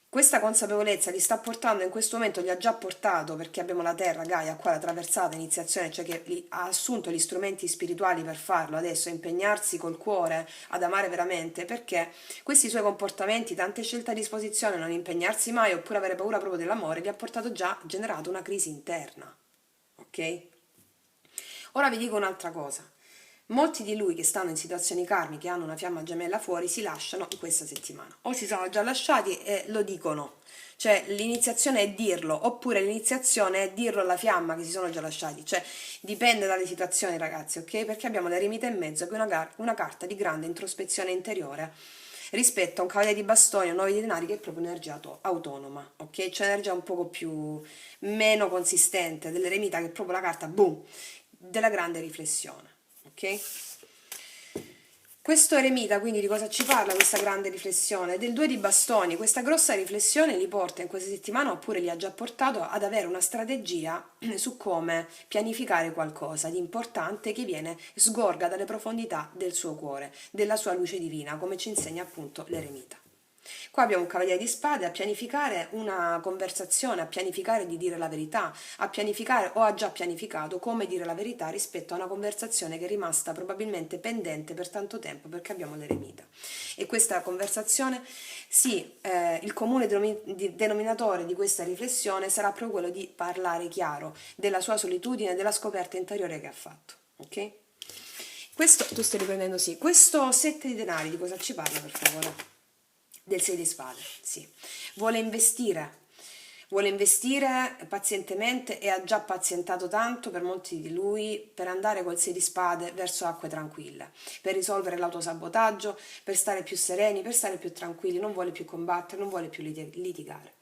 questa consapevolezza li sta portando in questo momento, li ha già portato, perché abbiamo la terra, Gaia, qua la traversata, iniziazione, cioè che ha assunto gli strumenti spirituali per farlo, adesso impegnarsi col cuore ad amare veramente, perché questi suoi comportamenti, tante scelte a disposizione, non impegnarsi mai, oppure avere paura proprio dell'amore, gli ha portato già, generato una crisi interna, ok? Ora vi dico un'altra cosa. Molti di lui che stanno in situazioni karmiche, hanno una fiamma gemella fuori, si lasciano in questa settimana. O si sono già lasciati e lo dicono. Cioè l'iniziazione è dirlo, oppure l'iniziazione è dirlo alla fiamma che si sono già lasciati. Cioè dipende dalle situazioni ragazzi, ok? Perché abbiamo l'eremita in mezzo che è una carta di grande introspezione interiore rispetto a un cavaliere di bastoni o 9 di denari che è proprio energia autonoma, ok? Cioè energia un poco più meno consistente dell'eremita che è proprio la carta, boom, della grande riflessione, ok? Questo eremita quindi di cosa ci parla questa grande riflessione? Del 2 di bastoni, questa grossa riflessione li porta in questa settimana oppure li ha già portato ad avere una strategia su come pianificare qualcosa di importante che viene sgorga dalle profondità del suo cuore, della sua luce divina, come ci insegna appunto l'eremita. Qua abbiamo un cavaliere di spade a pianificare una conversazione, a pianificare di dire la verità, a pianificare o ha già pianificato come dire la verità rispetto a una conversazione che è rimasta probabilmente pendente per tanto tempo perché abbiamo l'eremita. E questa conversazione, sì, il comune denominatore di questa riflessione sarà proprio quello di parlare chiaro della sua solitudine, della scoperta interiore che ha fatto. Ok? Questo, tu stai riprendendo, sì. Questo 7 di denari di cosa ci parla, per favore? Del 6 di spade, sì. Vuole investire pazientemente e ha già pazientato tanto per molti di lui per andare col 6 di spade verso acque tranquille, per risolvere l'autosabotaggio, per stare più sereni, per stare più tranquilli, non vuole più combattere, non vuole più litigare.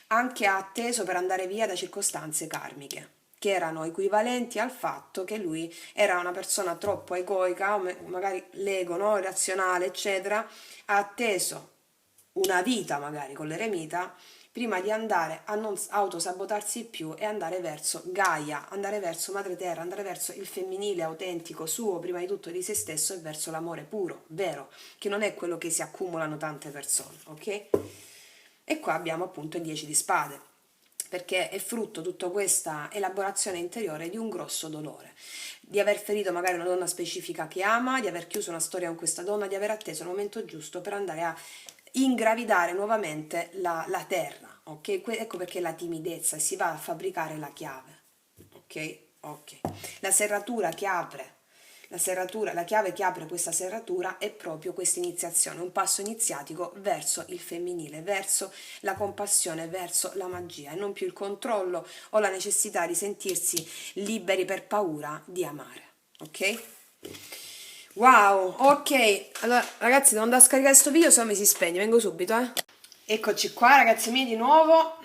Anche ha atteso per andare via da circostanze karmiche che erano equivalenti al fatto che lui era una persona troppo egoica, o magari l'ego, no? Razionale, eccetera, ha atteso una vita magari con l'eremita prima di andare a non autosabotarsi più e andare verso Gaia, andare verso Madre Terra, andare verso il femminile autentico suo, prima di tutto di se stesso e verso l'amore puro, vero, che non è quello che si accumulano tante persone, ok? E qua abbiamo appunto il 10 di spade, perché è frutto tutta questa elaborazione interiore di un grosso dolore, di aver ferito magari una donna specifica che ama, di aver chiuso una storia con questa donna, di aver atteso il momento giusto per andare a ingravidare nuovamente la terra, ok? Ecco perché la timidezza si va a fabbricare la chiave, ok? Ok. La serratura che apre, la chiave che apre questa serratura è proprio questa iniziazione, un passo iniziatico verso il femminile, verso la compassione, verso la magia e non più il controllo o la necessità di sentirsi liberi per paura di amare, ok? Wow, ok, allora ragazzi devo andare a scaricare questo video se no mi si spegne, vengo subito Eccoci qua ragazzi miei di nuovo,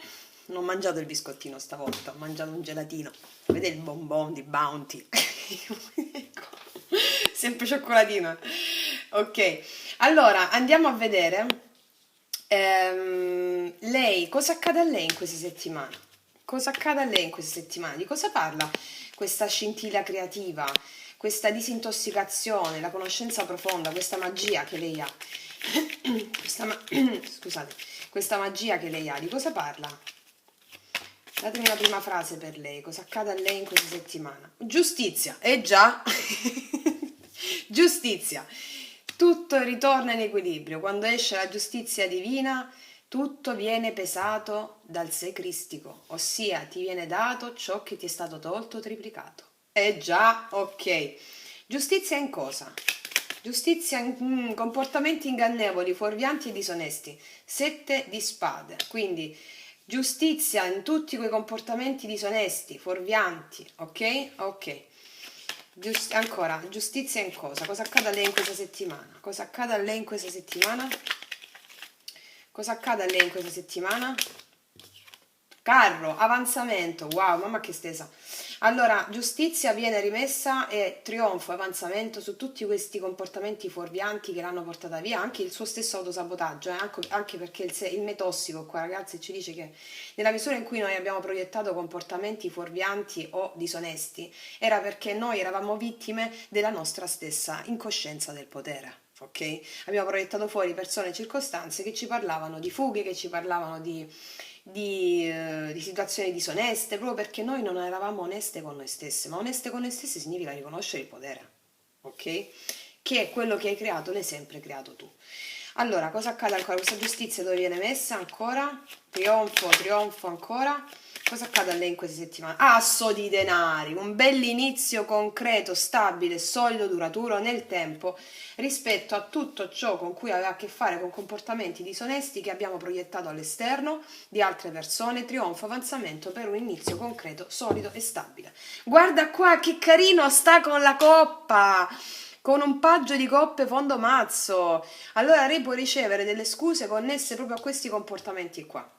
non ho mangiato il biscottino stavolta, ho mangiato un gelatino, vedete il bonbon di Bounty, sempre cioccolatino, ok, allora andiamo a vedere lei, cosa accade a lei in queste settimane? Cosa accade a lei in queste settimane? Di cosa parla questa scintilla creativa? questa disintossicazione, la conoscenza profonda, questa magia che lei ha, scusate, questa magia che lei ha, di cosa parla? Datemi una prima frase per lei, cosa accade a lei in questa settimana? Giustizia, già, giustizia, tutto ritorna in equilibrio, quando esce la giustizia divina tutto viene pesato dal sé cristico, ossia ti viene dato ciò che ti è stato tolto triplicato. Già, ok. Giustizia in cosa? Giustizia in comportamenti ingannevoli, fuorvianti e disonesti. 7 di spade, quindi giustizia in tutti quei comportamenti disonesti, fuorvianti, ok? Ok. Ancora, giustizia in cosa? Cosa accade a lei in questa settimana? Cosa accade a lei in questa settimana? Cosa accade a lei in questa settimana? Carro, avanzamento, wow, mamma che stesa. Allora, giustizia viene rimessa e trionfo, avanzamento su tutti questi comportamenti fuorvianti che l'hanno portata via, anche il suo stesso autosabotaggio, anche perché il me tossico qua ragazzi ci dice che nella misura in cui noi abbiamo proiettato comportamenti fuorvianti o disonesti, era perché noi eravamo vittime della nostra stessa incoscienza del potere. Ok? Abbiamo proiettato fuori persone e circostanze che ci parlavano di fughe, che ci parlavano di situazioni disoneste, proprio perché noi non eravamo oneste con noi stesse, ma oneste con noi stesse significa riconoscere il potere, ok? Che è quello che hai creato, l'hai sempre creato tu. Allora, cosa accade ancora? Questa giustizia dove viene messa ancora? Trionfo, trionfo ancora. Cosa accade a lei in queste settimane? Asso di denari, un bell'inizio concreto, stabile, solido, duraturo nel tempo rispetto a tutto ciò con cui aveva a che fare con comportamenti disonesti che abbiamo proiettato all'esterno di altre persone, trionfo, avanzamento per un inizio concreto, solido e stabile. Guarda qua che carino sta con la coppa! Con un paggio di coppe fondo mazzo. Allora lei può ricevere delle scuse connesse proprio a questi comportamenti qua.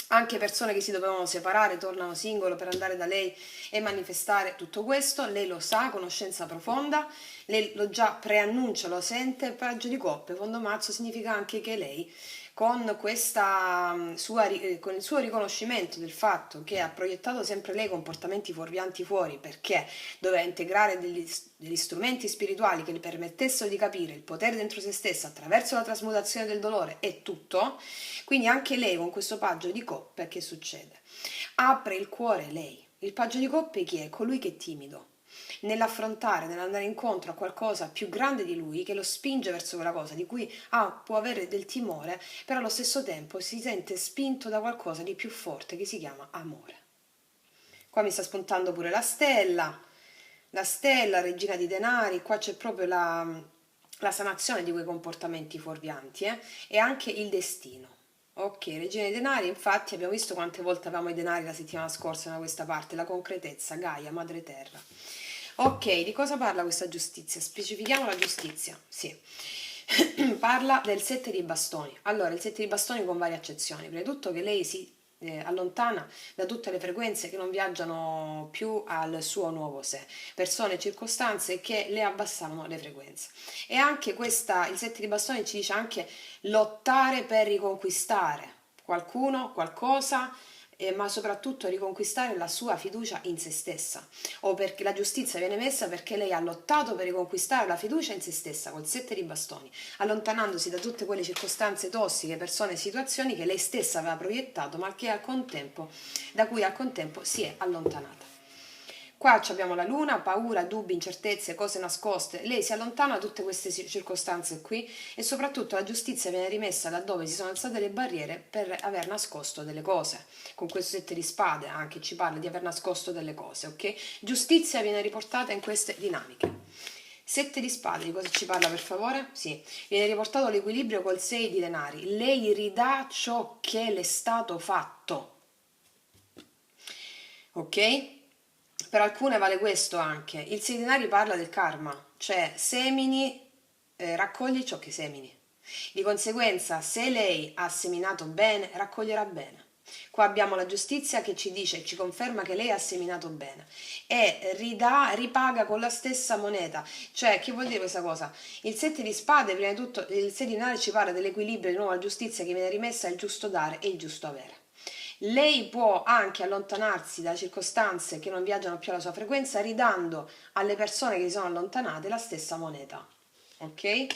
Anche persone che si dovevano separare tornano singolo per andare da lei e manifestare tutto questo. Lei lo sa, conoscenza profonda, lei lo già preannuncia, lo sente. Paggio di coppe, fondo mazzo significa anche che lei con con il suo riconoscimento del fatto che ha proiettato sempre lei comportamenti fuorvianti fuori perché doveva integrare degli strumenti spirituali che le permettessero di capire il potere dentro se stessa attraverso la trasmutazione del dolore e tutto, quindi anche lei con questo paggio di coppe che succede? Apre il cuore lei. Il paggio di coppe chi è? Colui che è timido nell'affrontare, nell'andare incontro a qualcosa più grande di lui che lo spinge verso quella cosa di cui può avere del timore, però allo stesso tempo si sente spinto da qualcosa di più forte che si chiama amore. Qua mi sta spuntando pure la stella, regina di denari, qua c'è proprio la sanazione di quei comportamenti fuorvianti e anche il destino. Ok, regina dei denari, infatti abbiamo visto quante volte avevamo i denari la settimana scorsa da questa parte, la concretezza, Gaia, madre terra. Ok, di cosa parla questa giustizia? Specifichiamo la giustizia, sì. Parla del 7 di bastoni. Allora, il 7 di bastoni con varie accezioni. Prima di tutto che lei si allontana da tutte le frequenze che non viaggiano più al suo nuovo sé, persone e circostanze che le abbassavano le frequenze. E anche il 7 di bastoni ci dice anche lottare per riconquistare qualcuno, qualcosa, ma soprattutto riconquistare la sua fiducia in se stessa, o perché la giustizia viene messa perché lei ha lottato per riconquistare la fiducia in se stessa col 7 di bastoni, allontanandosi da tutte quelle circostanze tossiche, persone e situazioni che lei stessa aveva proiettato, ma che da cui al contempo si è allontanata. Qua abbiamo la luna, paura, dubbi, incertezze, cose nascoste. Lei si allontana da tutte queste circostanze qui e soprattutto la giustizia viene rimessa laddove si sono alzate le barriere per aver nascosto delle cose. Con questo 7 di spade anche ci parla di aver nascosto delle cose, ok? Giustizia viene riportata in queste dinamiche. 7 di spade, di cosa ci parla per favore? Sì, viene riportato l'equilibrio col 6 di denari. Lei ridà ciò che le è stato fatto. Ok? Per alcune vale questo anche. Il 6 denari parla del karma, cioè semini, raccogli ciò che semini. Di conseguenza, se lei ha seminato bene, raccoglierà bene. Qua abbiamo la giustizia che ci dice, ci conferma che lei ha seminato bene e ripaga con la stessa moneta. Cioè, che vuol dire questa cosa? Il 7 di spade, prima di tutto, il 6 di denari ci parla dell'equilibrio di nuovo la giustizia che viene rimessa, il giusto dare e il giusto avere. Lei può anche allontanarsi da circostanze che non viaggiano più alla sua frequenza, ridando alle persone che si sono allontanate la stessa moneta. Ok?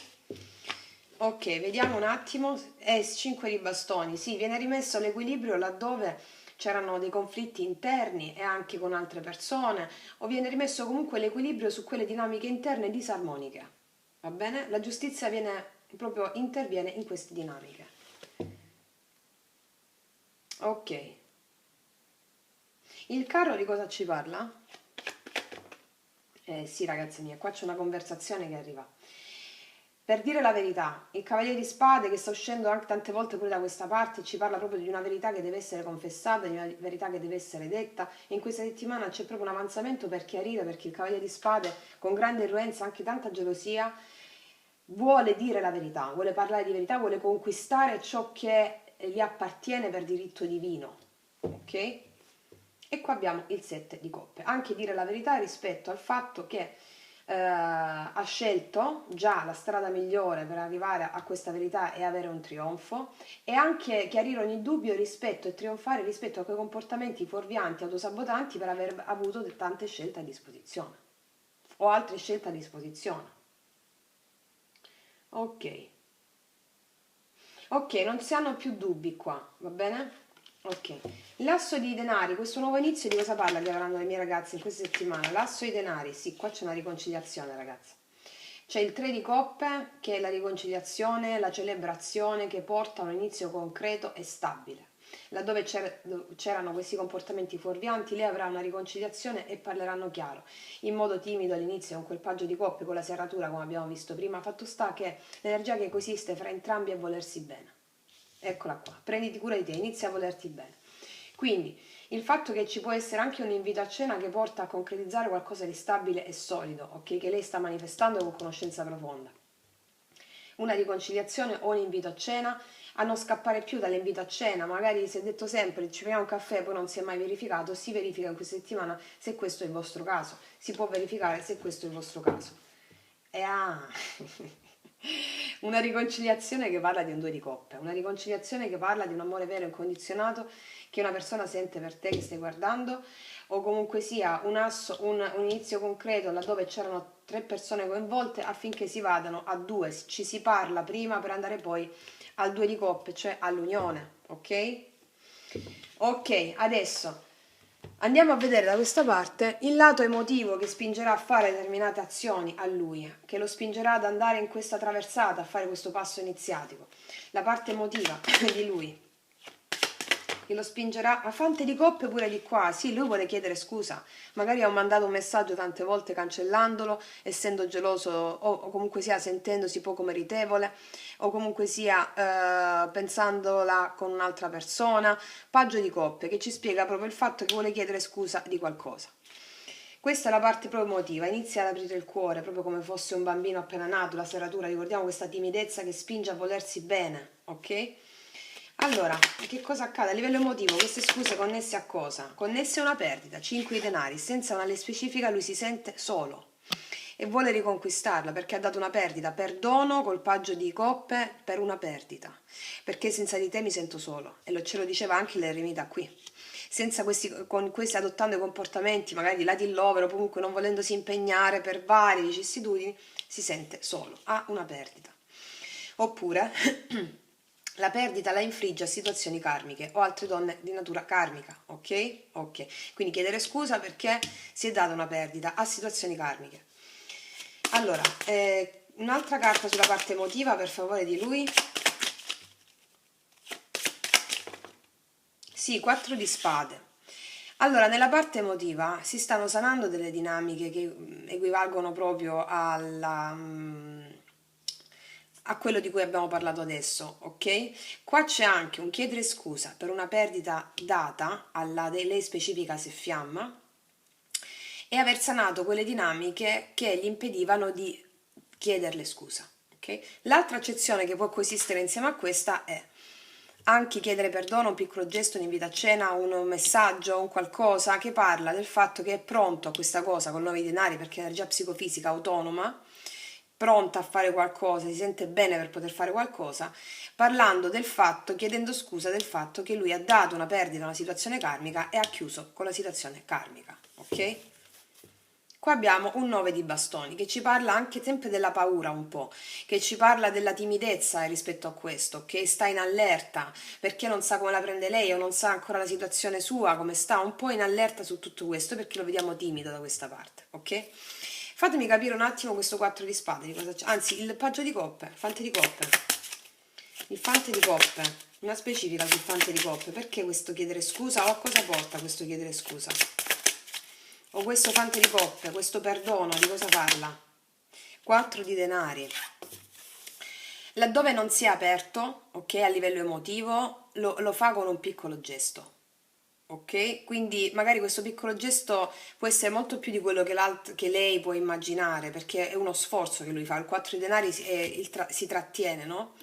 Ok, vediamo un attimo. È 5 di bastoni. Sì, viene rimesso l'equilibrio laddove c'erano dei conflitti interni e anche con altre persone, o viene rimesso comunque l'equilibrio su quelle dinamiche interne disarmoniche. Va bene? La giustizia interviene in queste dinamiche. Ok. Il carro di cosa ci parla? Sì, ragazzi miei, qua c'è una conversazione che arriva. Per dire la verità, il Cavaliere di Spade che sta uscendo anche tante volte pure da questa parte ci parla proprio di una verità che deve essere confessata, di una verità che deve essere detta. In questa settimana c'è proprio un avanzamento per chiarire, perché il Cavaliere di Spade, con grande irruenza, anche tanta gelosia, vuole dire la verità, vuole parlare di verità, vuole conquistare ciò che gli appartiene per diritto divino. Ok? E qua abbiamo il 7 di coppe. Anche dire la verità rispetto al fatto che ha scelto già la strada migliore per arrivare a questa verità e avere un trionfo, e anche chiarire ogni dubbio rispetto e trionfare rispetto a quei comportamenti fuorvianti, autosabotanti per aver avuto tante scelte a disposizione o altre scelte a disposizione. Ok. Ok, non si hanno più dubbi qua, va bene? Ok. L'asso di denari, questo nuovo inizio di cosa parla che avranno le mie ragazze in questa settimana? L'asso di denari, sì, qua c'è una riconciliazione, ragazzi. C'è il 3 di coppe, che è la riconciliazione, la celebrazione che porta a un inizio concreto e stabile. Laddove c'erano questi comportamenti fuorvianti, lei avrà una riconciliazione e parleranno chiaro, in modo timido all'inizio con quel paggio di coppe, con la serratura come abbiamo visto prima. Fatto sta che l'energia che coesiste fra entrambi è volersi bene. Eccola qua, prenditi cura di te, inizia a volerti bene. Quindi il fatto che ci può essere anche un invito a cena che porta a concretizzare qualcosa di stabile e solido, ok? Che lei sta manifestando con conoscenza profonda. Una riconciliazione o un invito a cena, a non scappare più dall'invito a cena. Magari si è detto sempre ci prendiamo un caffè, poi non si è mai verificato, si verifica in questa settimana se questo è il vostro caso, si può verificare se questo è il vostro caso. E una riconciliazione che parla di un 2 di coppe, una riconciliazione che parla di un amore vero e incondizionato che una persona sente per te che stai guardando, o comunque sia un inizio concreto laddove c'erano 3 persone coinvolte affinché si vadano a 2, ci si parla prima per andare poi al 2 di coppe, cioè all'unione, ok? Ok, adesso andiamo a vedere da questa parte il lato emotivo che spingerà a fare determinate azioni a lui, che lo spingerà ad andare in questa traversata, a fare questo passo iniziatico. La parte emotiva di lui, che lo spingerà a fante di coppe pure di qua. Sì, lui vuole chiedere scusa, magari ha mandato un messaggio tante volte cancellandolo, essendo geloso o comunque sia sentendosi poco meritevole, o comunque sia pensandola con un'altra persona. Paggio di coppe che ci spiega proprio il fatto che vuole chiedere scusa di qualcosa. Questa è la parte proprio emotiva, inizia ad aprire il cuore proprio come fosse un bambino appena nato, la serratura, ricordiamo questa timidezza che spinge a volersi bene, ok? Allora, che cosa accade? A livello emotivo, queste scuse connesse a cosa? Connesse a una perdita, 5 di denari, senza una lei specifica lui si sente solo e vuole riconquistarla perché ha dato una perdita, perdono col paggio di coppe per una perdita, perché senza di te mi sento solo, e ce lo diceva anche l'eremita qui. Senza con questi adottando i comportamenti magari di lati lover o comunque non volendosi impegnare per varie vicissitudini, si sente solo, ha una perdita. Oppure la perdita la infligge a situazioni karmiche o altre donne di natura karmica, ok? Ok, quindi chiedere scusa perché si è data una perdita a situazioni karmiche. Allora, un'altra carta sulla parte emotiva per favore di lui. Sì, 4 di spade. Allora, nella parte emotiva si stanno sanando delle dinamiche che equivalgono proprio a quello di cui abbiamo parlato adesso, ok? Qua c'è anche un chiedere scusa per una perdita data alla lei specifica se fiamma e aver sanato quelle dinamiche che gli impedivano di chiederle scusa, ok? L'altra accezione che può coesistere insieme a questa è anche chiedere perdono, un piccolo gesto, un invito a cena, un messaggio, un qualcosa che parla del fatto che è pronto a questa cosa con nuovi denari perché è energia psicofisica autonoma, pronta a fare qualcosa, si sente bene per poter fare qualcosa, parlando del fatto, chiedendo scusa del fatto che lui ha dato una perdita a una situazione karmica e ha chiuso con la situazione karmica, ok? Qua abbiamo un 9 di bastoni che ci parla anche sempre della paura un po', che ci parla della timidezza rispetto a questo, che sta in allerta perché non sa come la prende lei o non sa ancora la situazione sua, come sta, un po' in allerta su tutto questo perché lo vediamo timido da questa parte, ok? Fatemi capire un attimo questo 4 di spade, di cosa c'è. Anzi, il paggio di coppe, il fante di coppe. Il fante di coppe, una specifica sul fante di coppe, perché questo chiedere scusa o a cosa porta questo chiedere scusa? O questo fante di coppe, questo perdono, di cosa parla? 4 di denari. Laddove non si è aperto, ok, a livello emotivo, lo fa con un piccolo gesto. Ok? Quindi magari questo piccolo gesto può essere molto più di quello che lei può immaginare, perché è uno sforzo che lui fa. Il 4 di denari si trattiene, no?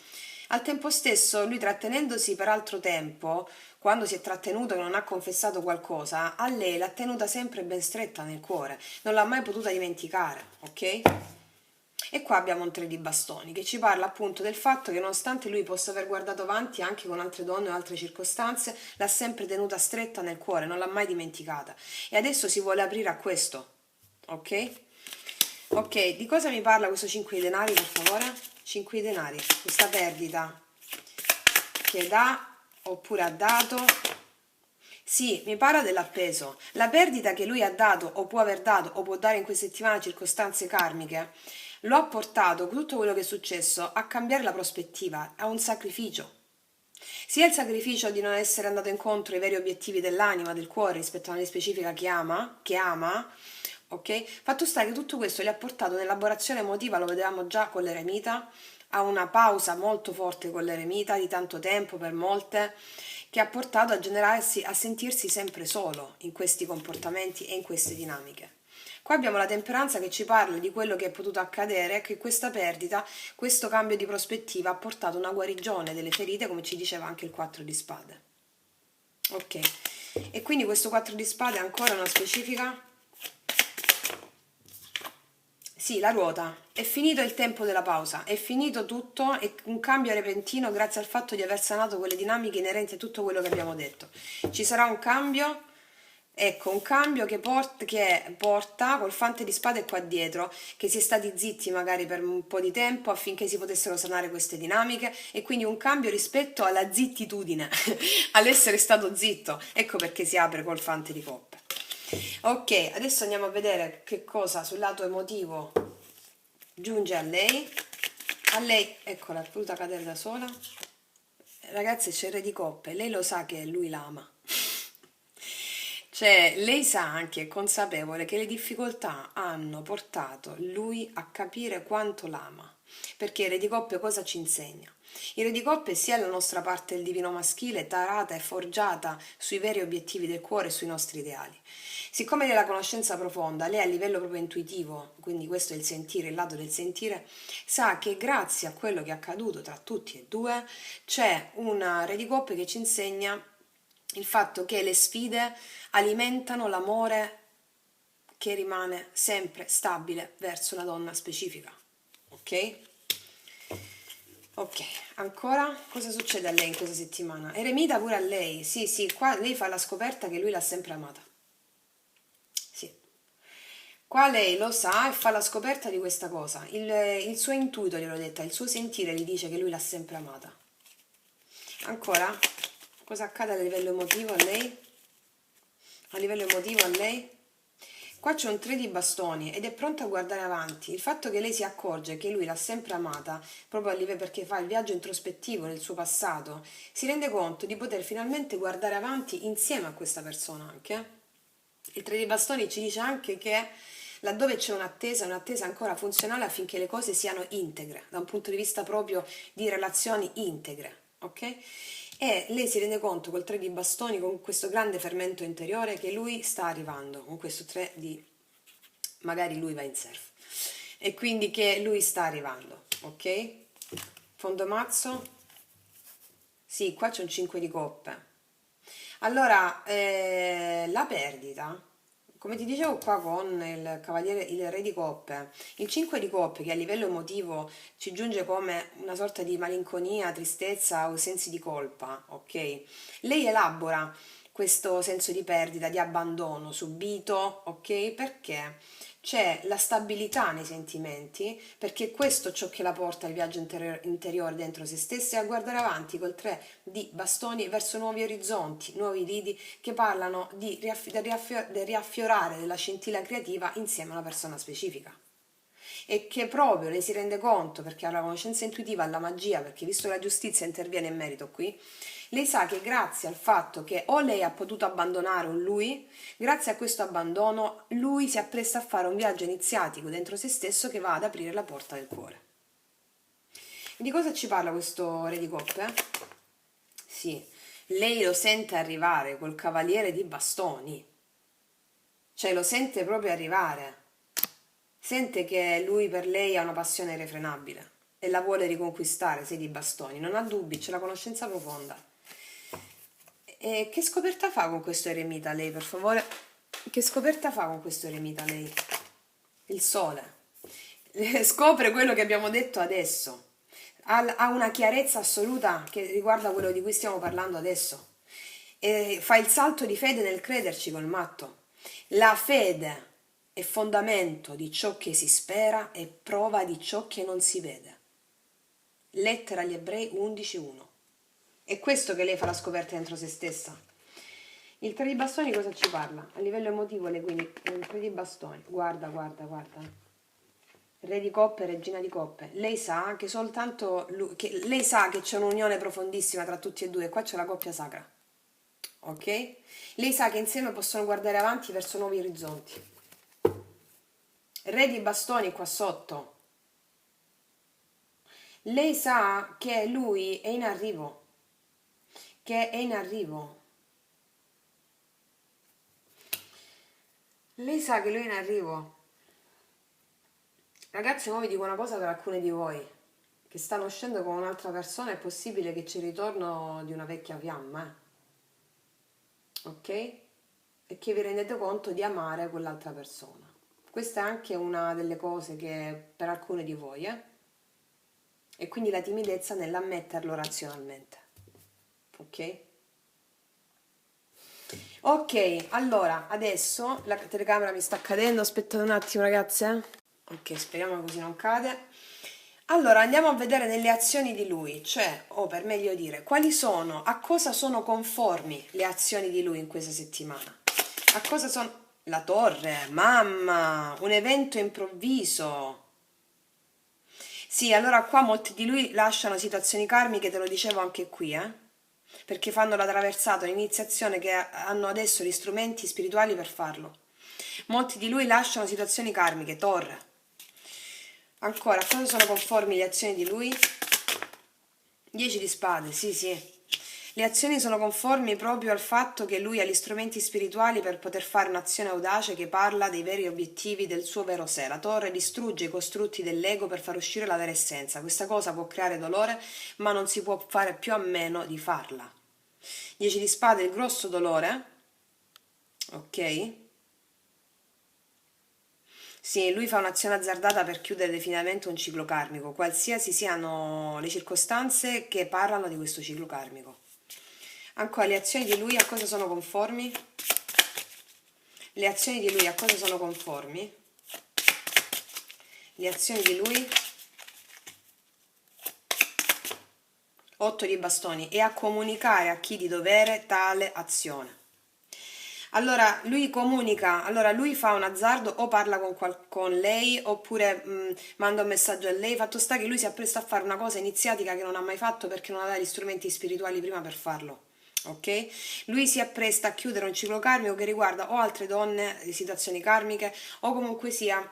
Al tempo stesso, lui trattenendosi per altro tempo, quando si è trattenuto e non ha confessato qualcosa, a lei l'ha tenuta sempre ben stretta nel cuore, non l'ha mai potuta dimenticare, ok? E qua abbiamo un 3 di bastoni che ci parla appunto del fatto che nonostante lui possa aver guardato avanti anche con altre donne o altre circostanze, l'ha sempre tenuta stretta nel cuore, non l'ha mai dimenticata. E adesso si vuole aprire a questo, ok? Ok, di cosa mi parla questo 5 di denari, per favore? 5 di denari, questa perdita che dà oppure ha dato. Sì, mi parla dell'appeso. La perdita che lui ha dato o può aver dato o può dare in questa settimana circostanze karmiche lo ha portato, tutto quello che è successo, a cambiare la prospettiva, a un sacrificio. Sia il sacrificio di non essere andato incontro ai veri obiettivi dell'anima, del cuore, rispetto a una specifica che ama, ok? Fatto sta che tutto questo gli ha portato un'elaborazione emotiva, lo vedevamo già con l'eremita, a una pausa molto forte con l'eremita, di tanto tempo per molte, che ha portato a generarsi, a sentirsi sempre solo in questi comportamenti e in queste dinamiche. Qua abbiamo la temperanza che ci parla di quello che è potuto accadere, che questa perdita, questo cambio di prospettiva ha portato una guarigione delle ferite, come ci diceva anche il 4 di spade. Ok, e quindi questo 4 di spade è ancora una specifica. Sì, la ruota. È finito il tempo della pausa, è finito tutto, è un cambio repentino grazie al fatto di aver sanato quelle dinamiche inerenti a tutto quello che abbiamo detto. Ci sarà un cambio, ecco, un cambio che porta col fante di spade qua dietro, che si è stati zitti magari per un po' di tempo affinché si potessero sanare queste dinamiche e quindi un cambio rispetto alla zittitudine, all'essere stato zitto. Ecco perché si apre col fante di coppe. Ok, adesso andiamo a vedere che cosa sul lato emotivo giunge a lei. A lei, eccola, è voluta cadere da sola. Ragazzi, c'è il re di coppe, lei lo sa che lui l'ama. Cioè, lei sa anche, è consapevole che le difficoltà hanno portato lui a capire quanto l'ama. Perché il re di coppe cosa ci insegna? Il re di coppe sia la nostra parte del divino maschile, tarata e forgiata sui veri obiettivi del cuore e sui nostri ideali. Siccome lei ha la conoscenza profonda, lei a livello proprio intuitivo, quindi questo è il sentire, il lato del sentire, sa che grazie a quello che è accaduto tra tutti e due, c'è un re di coppe che ci insegna il fatto che le sfide alimentano l'amore che rimane sempre stabile verso una donna specifica. Ok? Ok, ancora cosa succede a lei in questa settimana? Eremita pure a lei, sì, sì, qua lei fa la scoperta che lui l'ha sempre amata. Sì. Qua lei lo sa e fa la scoperta di questa cosa. Il suo intuito, gliel'ho detta, il suo sentire gli dice che lui l'ha sempre amata. Ancora? Cosa accade a livello emotivo a lei? A livello emotivo a lei? Qua c'è un 3 di bastoni ed è pronta a guardare avanti. Il fatto che lei si accorge che lui l'ha sempre amata, proprio a livello perché fa il viaggio introspettivo nel suo passato, si rende conto di poter finalmente guardare avanti insieme a questa persona anche. Il 3 di bastoni ci dice anche che laddove c'è un'attesa ancora funzionale affinché le cose siano integre, da un punto di vista proprio di relazioni integre, ok? E lei si rende conto col 3 di bastoni, con questo grande fermento interiore, che lui sta arrivando, con questo 3 di... magari lui va in surf, e quindi che lui sta arrivando, ok? Fondo mazzo, sì, qua c'è un 5 di coppe. Allora, la perdita, come ti dicevo qua con il cavaliere, il re di coppe, il 5 di coppe che a livello emotivo ci giunge come una sorta di malinconia, tristezza o sensi di colpa, ok? Lei elabora questo senso di perdita, di abbandono subito, ok? Perché c'è la stabilità nei sentimenti, perché questo è ciò che la porta al viaggio interiore dentro se stessa e a guardare avanti col 3 di bastoni verso nuovi orizzonti, nuovi lidi che parlano di del riaffiorare della scintilla creativa insieme a una persona specifica e che proprio lei si rende conto perché ha la conoscenza intuitiva, alla magia, perché visto che la giustizia interviene in merito qui, lei sa che grazie al fatto che o lei ha potuto abbandonare un lui, grazie a questo abbandono lui si appresta a fare un viaggio iniziatico dentro se stesso che va ad aprire la porta del cuore. E di cosa ci parla questo re di coppe? Sì, lei lo sente arrivare col cavaliere di bastoni, cioè lo sente proprio arrivare. Sente che lui per lei ha una passione irrefrenabile e la vuole riconquistare, sei di bastoni, non ha dubbi, c'è la conoscenza profonda. E che scoperta fa con questo eremita lei, per favore? Che scoperta fa con questo eremita lei? Il sole. Scopre quello che abbiamo detto adesso. Ha una chiarezza assoluta che riguarda quello di cui stiamo parlando adesso. E fa il salto di fede nel crederci col matto. La fede è fondamento di ciò che si spera e prova di ciò che non si vede. Lettera agli Ebrei 11:1. È questo che lei fa la scoperta dentro se stessa. Il 3 di bastoni cosa ci parla? A livello emotivo, lei quindi il 3 di bastoni. Guarda. Re di coppe, regina di coppe. Lei sa che soltanto lei sa che c'è un'unione profondissima tra tutti e due. Qua c'è la coppia sacra. Ok? Lei sa che insieme possono guardare avanti verso nuovi orizzonti. Re di bastoni qua sotto. Lei sa che lui è in arrivo. Che è in arrivo. Lei sa che lui è in arrivo. Ragazzi, ora vi dico una cosa per alcuni di voi che stanno uscendo con un'altra persona, è possibile che c'è il ritorno di una vecchia fiamma, ok? E che vi rendete conto di amare quell'altra persona. Questa è anche una delle cose che per alcuni di voi, e quindi la timidezza nell'ammetterlo razionalmente, ok? Ok, allora, adesso la telecamera mi sta cadendo, aspettate un attimo ragazze. Ok, speriamo così non cade. Allora, andiamo a vedere nelle azioni di lui, cioè, o per meglio dire, quali sono, a cosa sono conformi le azioni di lui in questa settimana. A cosa sono... La torre, mamma, un evento improvviso. Sì, allora qua molti di lui lasciano situazioni karmiche, te lo dicevo anche qui, perché fanno la traversata, un'iniziazione che hanno adesso gli strumenti spirituali per farlo. Molti di lui lasciano situazioni karmiche, torre. Ancora, a cosa sono conformi le azioni di lui? 10 di spade, sì. Le azioni sono conformi proprio al fatto che lui ha gli strumenti spirituali per poter fare un'azione audace che parla dei veri obiettivi del suo vero sé. La torre distrugge i costrutti dell'ego per far uscire la vera essenza. Questa cosa può creare dolore, ma non si può fare più a meno di farla. 10 di spade, il grosso dolore, ok? Sì, lui fa un'azione azzardata per chiudere definitivamente un ciclo karmico, qualsiasi siano le circostanze che parlano di questo ciclo karmico. Ancora, le azioni di lui a cosa sono conformi? Le azioni di lui a cosa sono conformi? Le azioni di lui? 8 di bastoni. E a comunicare a chi di dovere tale azione. Allora, lui comunica, allora lui fa un azzardo o parla con lei oppure manda un messaggio a lei. Fatto sta che lui si appresta a fare una cosa iniziatica che non ha mai fatto perché non aveva gli strumenti spirituali prima per farlo. Ok? Lui si appresta a chiudere un ciclo karmico che riguarda o altre donne di situazioni karmiche o comunque sia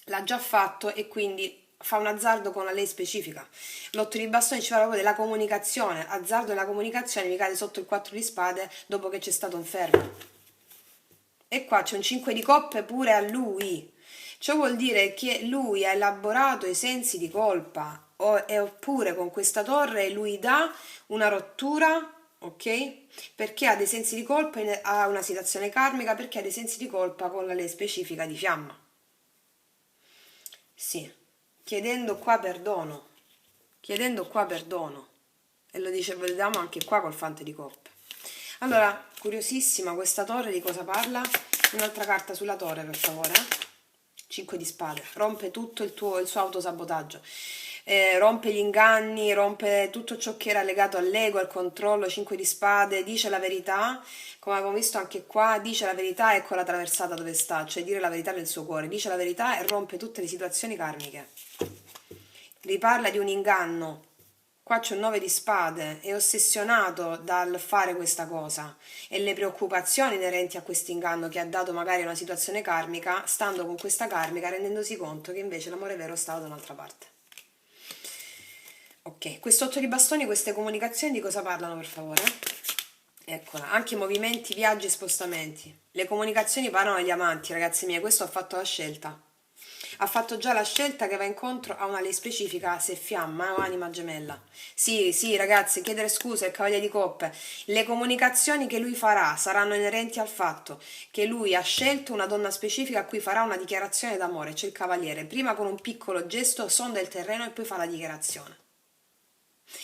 l'ha già fatto e quindi fa un azzardo con la lei specifica. L'otto di bastoni ci parla proprio della comunicazione, azzardo della comunicazione, mi cade sotto il 4 di spade dopo che c'è stato un fermo. E qua c'è un 5 di coppe pure a lui. Ciò vuol dire che lui ha elaborato i sensi di colpa, oppure con questa torre lui dà una rottura ok? Perché ha dei sensi di colpa, ha una situazione karmica, perché ha dei sensi di colpa con la lei specifica di fiamma. Sì, chiedendo qua perdono, e lo dice, vediamo anche qua col fante di coppe. Allora, curiosissima questa torre, di cosa parla? Un'altra carta sulla torre, per favore. 5 di spade, rompe tutto il suo autosabotaggio, rompe gli inganni, rompe tutto ciò che era legato all'ego, al controllo. 5 di spade, dice la verità, come abbiamo visto anche qua, dice la verità, ecco la traversata dove sta, cioè dire la verità nel suo cuore, dice la verità e rompe tutte le situazioni karmiche. Riparla di un inganno. Qua c'è un 9 di spade, è ossessionato dal fare questa cosa e le preoccupazioni inerenti a questo inganno che ha dato magari una situazione karmica, stando con questa karmica, rendendosi conto che invece l'amore vero stava da un'altra parte. Ok, questo 8 di bastoni, queste comunicazioni di cosa parlano, per favore? Eccola, anche movimenti, viaggi, spostamenti. Le comunicazioni parlano agli amanti, ragazzi miei, questo ha fatto la scelta. Ha fatto già la scelta che va incontro a una lei specifica, se fiamma o anima gemella. Sì, sì, ragazzi, chiedere scusa al Cavaliere di Coppe. Le comunicazioni che lui farà saranno inerenti al fatto che lui ha scelto una donna specifica a cui farà una dichiarazione d'amore, cioè il Cavaliere. Prima con un piccolo gesto sonda il terreno e poi fa la dichiarazione.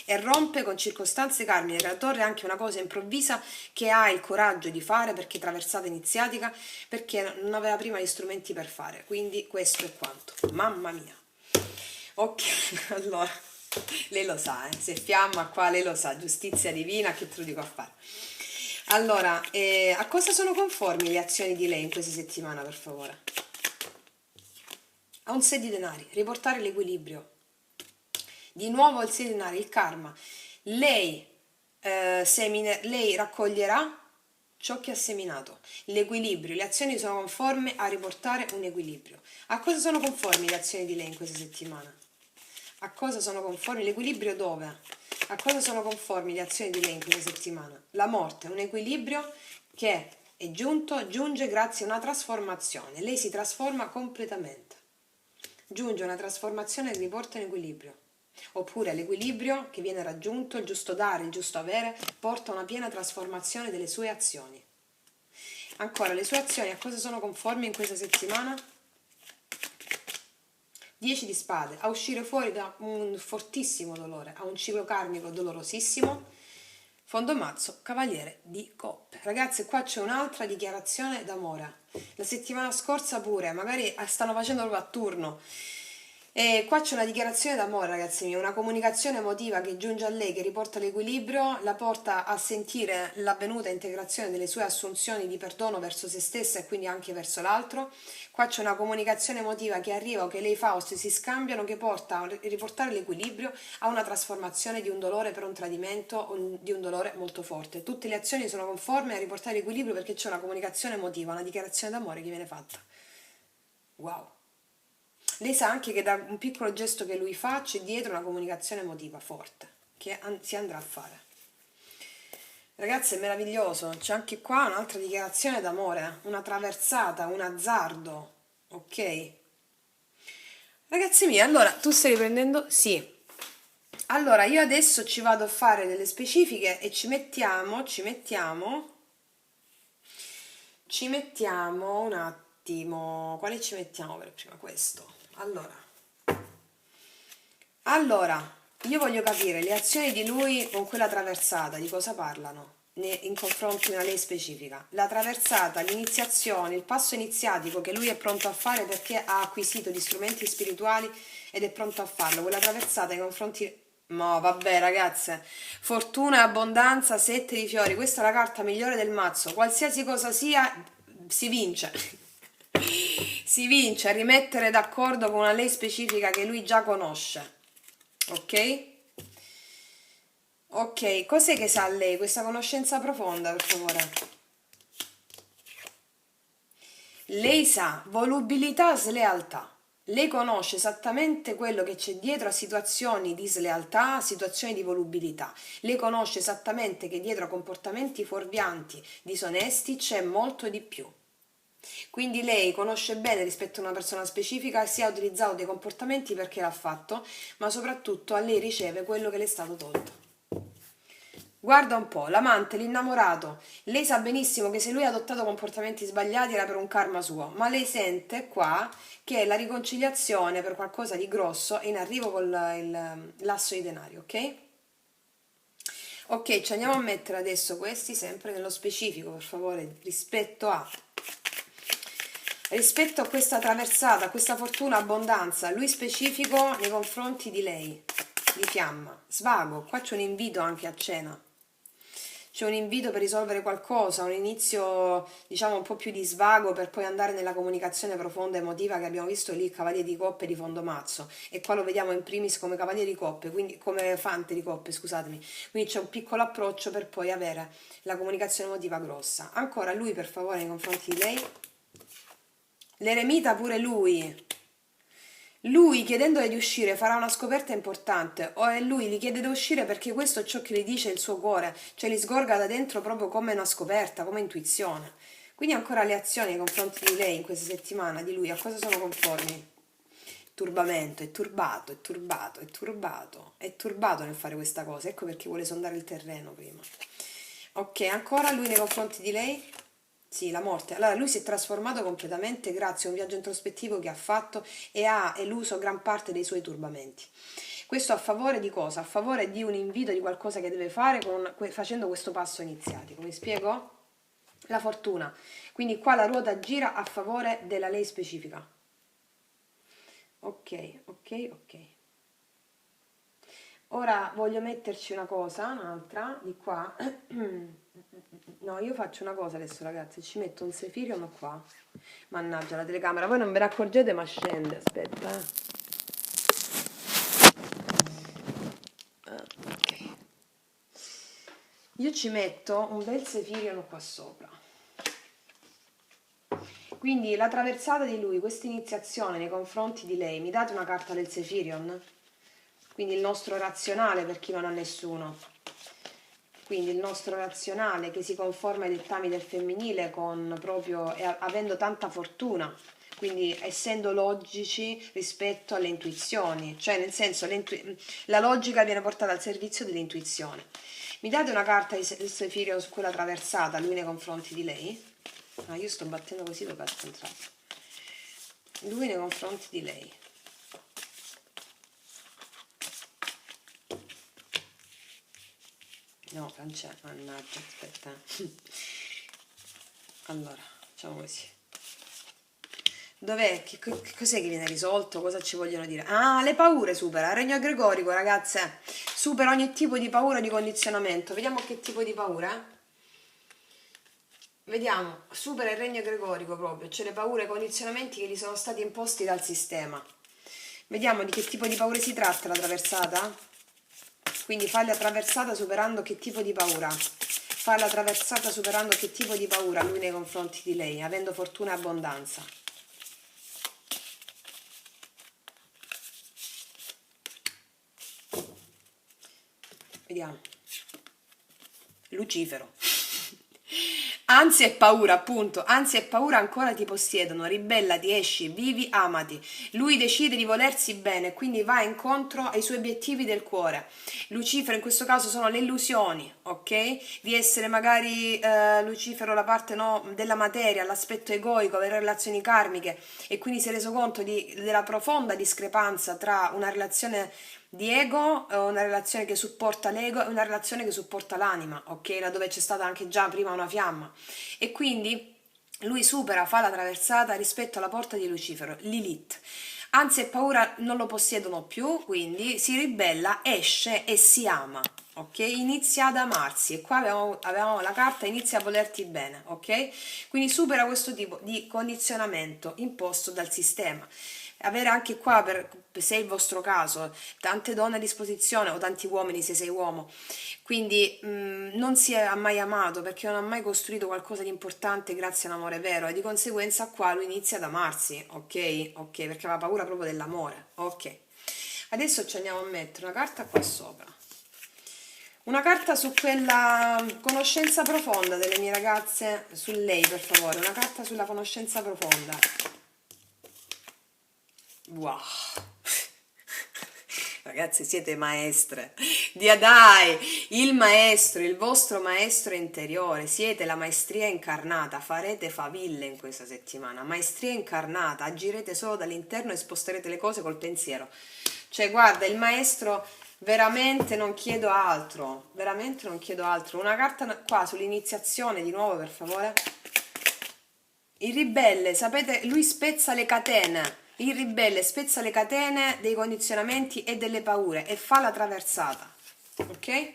E rompe con circostanze karmiche. La torre è anche una cosa improvvisa che ha il coraggio di fare perché traversata iniziatica, perché non aveva prima gli strumenti per fare. Quindi questo è quanto. Mamma mia. Ok, allora, lei lo sa, se fiamma qua lei lo sa, giustizia divina, che te lo dico a fare. Allora, a cosa sono conformi le azioni di lei in questa settimana, per favore? A un 6 di denari, riportare l'equilibrio. Di nuovo il 6 di denari, il karma. Lei, lei raccoglierà ciò che ha seminato. L'equilibrio, le azioni sono conformi a riportare un equilibrio. A cosa sono conformi le azioni di lei in questa settimana? A cosa sono conformi? L'equilibrio dove? A cosa sono conformi le azioni di lei in questa settimana? La morte, un equilibrio che è giunge grazie a una trasformazione. Lei si trasforma completamente. Giunge una trasformazione che riporta in equilibrio. Oppure l'equilibrio che viene raggiunto, il giusto dare, il giusto avere, porta a una piena trasformazione delle sue azioni. Ancora, le sue azioni a cosa sono conformi in questa settimana? 10 di spade, a uscire fuori da un fortissimo dolore, a un ciclo karmico dolorosissimo. Fondo mazzo, Cavaliere di Coppe. Ragazzi, qua c'è un'altra dichiarazione d'amore. La settimana scorsa pure, magari stanno facendo proprio a turno. E qua c'è una dichiarazione d'amore, ragazzi miei, una comunicazione emotiva che giunge a lei, che riporta l'equilibrio, la porta a sentire l'avvenuta integrazione delle sue assunzioni di perdono verso se stessa e quindi anche verso l'altro. Qua c'è una comunicazione emotiva che arriva o che lei fa o se si scambiano, che porta a riportare l'equilibrio, a una trasformazione di un dolore per un tradimento o di un dolore molto forte. Tutte le azioni sono conformi a riportare l'equilibrio perché c'è una comunicazione emotiva, una dichiarazione d'amore che viene fatta. Wow! Lei sa anche che da un piccolo gesto che lui fa c'è dietro una comunicazione emotiva forte che si andrà a fare. Ragazzi, è meraviglioso. C'è anche qua un'altra dichiarazione d'amore, una traversata, un azzardo. Ok? Ragazzi miei, allora tu stai riprendendo? Sì. Allora io adesso ci vado a fare delle specifiche e ci mettiamo un attimo. Quale ci mettiamo per prima? Questo. Allora, io voglio capire le azioni di lui con quella traversata, di cosa parlano in confronto di una lei specifica. La traversata, l'iniziazione, il passo iniziatico che lui è pronto a fare perché ha acquisito gli strumenti spirituali ed è pronto a farlo. Quella traversata nei confronti... No, vabbè ragazze, fortuna e abbondanza, 7 di fiori, questa è la carta migliore del mazzo, qualsiasi cosa sia, si vince. Si vince a rimettere d'accordo con una lei specifica che lui già conosce. Ok? Ok, cos'è che sa lei? Questa conoscenza profonda, per favore. Lei sa volubilità, slealtà. Lei conosce esattamente quello che c'è dietro a situazioni di slealtà, a situazioni di volubilità. Lei conosce esattamente che dietro a comportamenti fuorvianti, disonesti, c'è molto di più. Quindi lei conosce bene rispetto a una persona specifica e si ha utilizzato dei comportamenti perché l'ha fatto, ma soprattutto a lei riceve quello che le è stato tolto. Guarda un po', l'amante, l'innamorato, lei sa benissimo che se lui ha adottato comportamenti sbagliati era per un karma suo, ma lei sente qua che la riconciliazione per qualcosa di grosso è in arrivo con l'asso di denari, ok? Ok, ci andiamo a mettere adesso questi sempre nello specifico, per favore, rispetto a questa traversata, a questa fortuna, abbondanza, lui specifico nei confronti di lei, di fiamma, svago, qua c'è un invito anche a cena. C'è un invito per risolvere qualcosa, un inizio diciamo un po' più di svago per poi andare nella comunicazione profonda e emotiva che abbiamo visto lì, Cavaliere di Coppe di Fondomazzo, e qua lo vediamo in primis come Cavaliere di Coppe, quindi come Fante di Coppe, scusatemi. Quindi c'è un piccolo approccio per poi avere la comunicazione emotiva grossa. Ancora lui per favore nei confronti di lei. L'eremita pure lui. Lui chiedendole di uscire farà una scoperta importante, o è lui gli chiede di uscire perché questo è ciò che gli dice il suo cuore, cioè gli sgorga da dentro proprio come una scoperta, come intuizione. Quindi ancora le azioni nei confronti di lei in questa settimana, di lui, a cosa sono conformi? Turbamento, è turbato, è turbato, è turbato, è turbato nel fare questa cosa, ecco perché vuole sondare il terreno prima. Ok, ancora lui nei confronti di lei? Sì, la morte. Allora, lui si è trasformato completamente grazie a un viaggio introspettivo che ha fatto e ha eluso gran parte dei suoi turbamenti. Questo a favore di cosa? A favore di un invito di qualcosa che deve fare facendo questo passo iniziatico. Mi spiego? La fortuna. Quindi qua la ruota gira a favore della lei specifica. Ok, ok, ok. Ora voglio metterci una cosa, un'altra, di qua. No, io faccio una cosa adesso, ragazzi. Ci metto un Sefirion qua. Mannaggia la telecamera. Voi non ve ne accorgete, ma scende. Aspetta, ok. Io ci metto un bel Sefirion qua sopra. Quindi la traversata di lui, questa iniziazione nei confronti di lei, mi date una carta del Sefirion? Quindi il nostro razionale per chi non ha nessuno. Quindi il nostro razionale che si conforma ai dettami del femminile con proprio avendo tanta fortuna, quindi essendo logici rispetto alle intuizioni, cioè nel senso la logica viene portata al servizio dell'intuizione. Mi date una carta di Sefirio su quella traversata, lui nei confronti di lei? Ah, io sto battendo così, dove è entrato? Lui nei confronti di lei. No, Francesco, mannaggia, aspetta. Allora, facciamo così. Dov'è? Che cos'è che viene risolto? Cosa ci vogliono dire? Ah, le paure supera. Il regno gregorico, ragazze. Supera ogni tipo di paura di condizionamento. Vediamo che tipo di paura, eh? Vediamo, supera il regno gregorico proprio, cioè le paure e i condizionamenti che gli sono stati imposti dal sistema. Vediamo di che tipo di paure si tratta la traversata? Quindi fai la traversata superando che tipo di paura? Fai la traversata superando che tipo di paura lui nei confronti di lei, avendo fortuna e abbondanza. Vediamo. Lucifero. Ansia e paura, appunto, ansia e paura ancora ti possiedono, ribellati, esci, vivi, amati. Lui decide di volersi bene, quindi va incontro ai suoi obiettivi del cuore. Lucifero in questo caso sono le illusioni, ok? Di essere magari Lucifero la parte no, della materia, l'aspetto egoico, avere relazioni karmiche e quindi si è reso conto della profonda discrepanza tra una relazione di ego, una relazione che supporta l'ego e una relazione che supporta l'anima, ok? Laddove c'è stata anche già prima una fiamma. E quindi lui supera, fa la traversata rispetto alla porta di Lucifero, Lilith. Ansia e paura non lo possiedono più, quindi si ribella, esce e si ama. Ok? Inizia ad amarsi e qua avevamo la carta inizia a volerti bene, ok? Quindi supera questo tipo di condizionamento imposto dal sistema. Avere anche qua, se è il vostro caso, tante donne a disposizione o tanti uomini se sei uomo, quindi non si è mai amato perché non ha mai costruito qualcosa di importante grazie a un amore vero e di conseguenza qua lui inizia ad amarsi, ok? Ok, perché aveva paura proprio dell'amore, ok. Adesso ci andiamo a mettere una carta qua sopra. Una carta su quella conoscenza profonda delle mie ragazze, su lei per favore, una carta sulla conoscenza profonda. Wow. Ragazzi, siete maestre. Dai, il maestro, il vostro maestro interiore, siete la maestria incarnata, farete faville in questa settimana, maestria incarnata, agirete solo dall'interno e sposterete le cose col pensiero. Cioè, guarda, il maestro, veramente non chiedo altro, veramente non chiedo altro. Una carta qua sull'iniziazione, di nuovo, per favore. Il ribelle, sapete, lui spezza le catene. Il ribelle spezza le catene dei condizionamenti e delle paure e fa la traversata. Ok?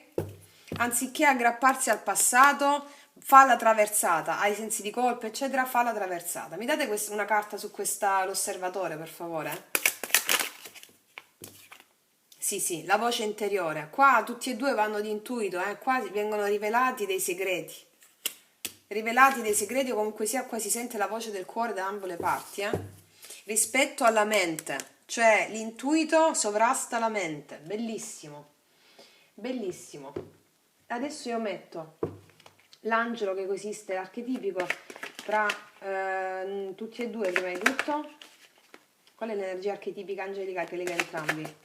Anziché aggrapparsi al passato, fa la traversata, ai sensi di colpa, eccetera, fa la traversata. Mi date una carta su questa, l'osservatore, per favore? Sì, sì, la voce interiore. Qua tutti e due vanno di intuito, qua vengono rivelati dei segreti. Rivelati dei segreti o comunque sia qua si sente la voce del cuore da ambo le parti, rispetto alla mente, cioè l'intuito sovrasta la mente, bellissimo, bellissimo. Adesso io metto l'angelo che coesiste, l'archetipico tra tutti e due prima di tutto. Qual è l'energia archetipica angelica che lega entrambi?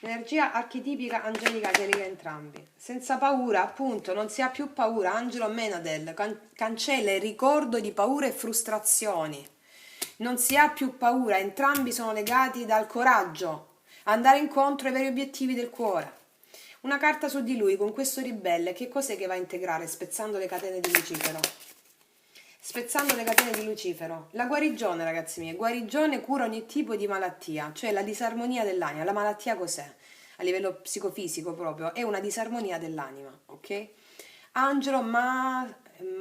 Energia archetipica angelica che lega entrambi. Senza paura, appunto, non si ha più paura. Angelo Menadel cancella il ricordo di paure e frustrazioni. Non si ha più paura, entrambi sono legati dal coraggio, andare incontro ai veri obiettivi del cuore. Una carta su di lui con questo ribelle, che cos'è che va a integrare spezzando le catene di Lucifero? Spezzando le catene di Lucifero. La guarigione, ragazzi miei, guarigione cura ogni tipo di malattia, cioè la disarmonia dell'anima. La malattia cos'è? A livello psicofisico proprio, è una disarmonia dell'anima, ok? Angelo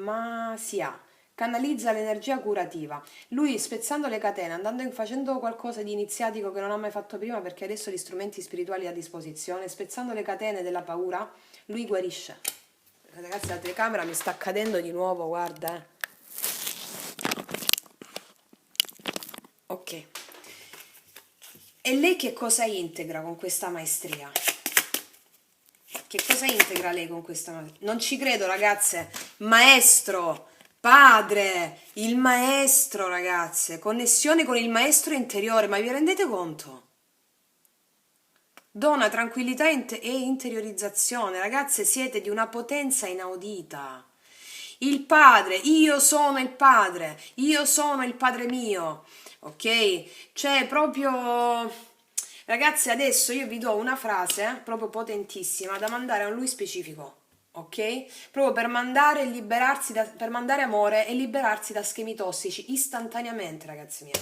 Masia canalizza l'energia curativa. Lui spezzando le catene, facendo qualcosa di iniziatico che non ha mai fatto prima perché adesso ha gli strumenti spirituali a disposizione, spezzando le catene della paura, lui guarisce. Ragazzi, la telecamera mi sta cadendo di nuovo, guarda. Ok. E lei che cosa integra con questa maestria? Che cosa integra lei con questa maestria? Non ci credo, ragazze. Maestro, padre, il maestro, ragazze. Connessione con il maestro interiore, ma vi rendete conto? Dona tranquillità e interiorizzazione. Ragazze, siete di una potenza inaudita. Il padre, io sono il padre, io sono il padre mio, ok? Cioè proprio, ragazzi, adesso io vi do una frase proprio potentissima da mandare a lui specifico, ok? Proprio per mandare, per mandare amore e liberarsi da schemi tossici istantaneamente, ragazzi miei,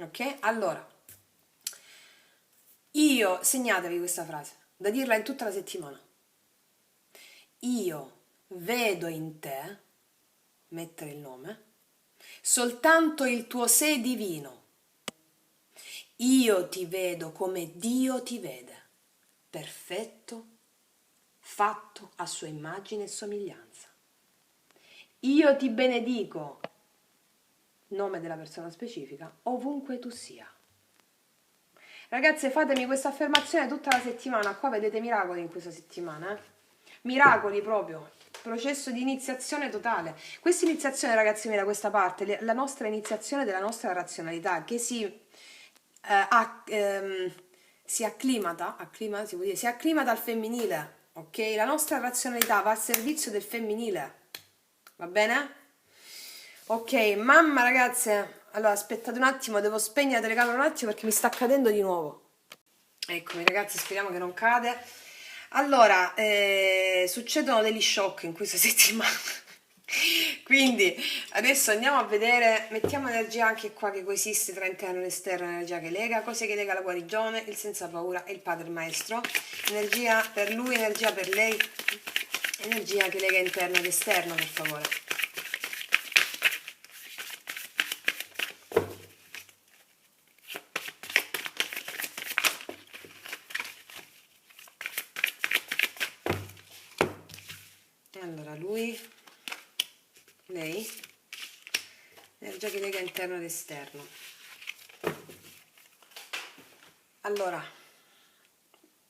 ok? Allora, io, segnatevi questa frase, da dirla in tutta la settimana. Io vedo in te, mettere il nome, soltanto il tuo sé divino. Io ti vedo come Dio ti vede, perfetto, fatto a sua immagine e somiglianza. Io ti benedico, nome della persona specifica, ovunque tu sia. Ragazze, fatemi questa affermazione tutta la settimana, qua vedete miracoli in questa settimana, miracoli proprio, processo di iniziazione totale. Questa iniziazione, ragazzi miei, da questa parte, la nostra iniziazione della nostra razionalità, che si acclimata, si può dire, si acclimata al femminile, ok? La nostra razionalità va al servizio del femminile, va bene? Ok, mamma, ragazze, allora aspettate un attimo, devo spegnere la telecamera un attimo perché mi sta cadendo di nuovo. Eccomi, ragazzi, speriamo che non cade. Allora, succedono degli shock in questa settimana. Quindi adesso andiamo a vedere, mettiamo energia anche qua che coesiste tra interno e esterno, energia che lega, cose che lega la guarigione, il senza paura e il padre maestro, energia per lui, energia per lei, energia che lega interno ed esterno, per favore. Allora, lui, lei, energia che lega interno ed esterno. Allora,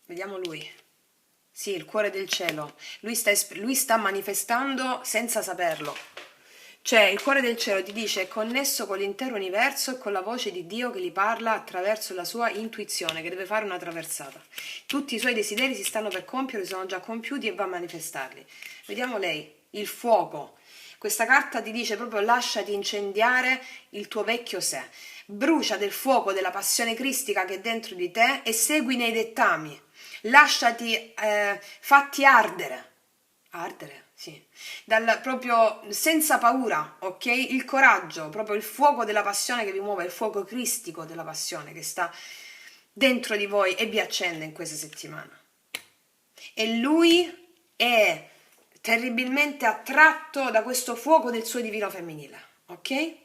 vediamo lui. Sì, il cuore del cielo. Lui sta manifestando senza saperlo. Cioè, il cuore del cielo ti dice è connesso con l'intero universo e con la voce di Dio che gli parla attraverso la sua intuizione, che deve fare una traversata. Tutti i suoi desideri si stanno per compiere, sono già compiuti e va a manifestarli. Vediamo lei, il fuoco. Questa carta ti dice proprio lasciati incendiare il tuo vecchio sé. Brucia del fuoco della passione cristica che è dentro di te e segui nei dettami. Lasciati, fatti ardere. Ardere? Sì, proprio senza paura, ok? Il coraggio, proprio il fuoco della passione che vi muove, il fuoco cristico della passione che sta dentro di voi e vi accende in questa settimana. E lui è terribilmente attratto da questo fuoco del suo divino femminile, ok?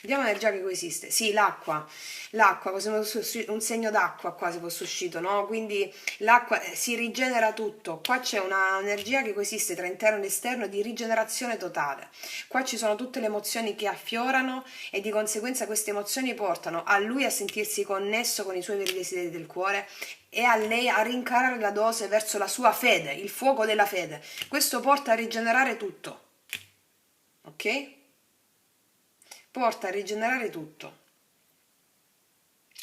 Vediamo l'energia che coesiste. Sì, l'acqua, un segno d'acqua qua si fosse uscito, no? Quindi l'acqua si rigenera tutto. Qua c'è un'energia che coesiste tra interno ed esterno di rigenerazione totale. Qua ci sono tutte le emozioni che affiorano e di conseguenza queste emozioni portano a lui a sentirsi connesso con i suoi veri desideri del cuore e a lei a rincarare la dose verso la sua fede, il fuoco della fede. Questo porta a rigenerare tutto. Ok? Porta a rigenerare tutto.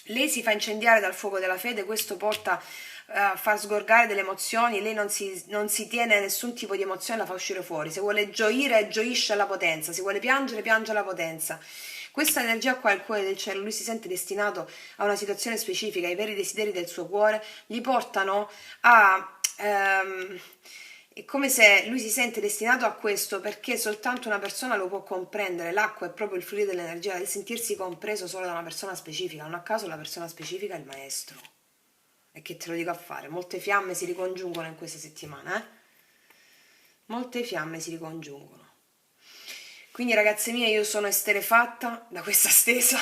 Lei si fa incendiare dal fuoco della fede, questo porta a far sgorgare delle emozioni, lei non si tiene nessun tipo di emozione, la fa uscire fuori. Se vuole gioire, gioisce alla potenza, se vuole piangere, piange alla potenza. Questa energia qua, il cuore del cielo, lui si sente destinato a una situazione specifica, i veri desideri del suo cuore gli portano a... è come se lui si sente destinato a questo perché soltanto una persona lo può comprendere. L'acqua è proprio il fluire dell'energia, il sentirsi compreso solo da una persona specifica. Non a caso la persona specifica è il maestro. E che te lo dico a fare? Molte fiamme si ricongiungono in questa settimana, eh? Molte fiamme si ricongiungono. Quindi ragazze mie, io sono esterefatta da questa stesa.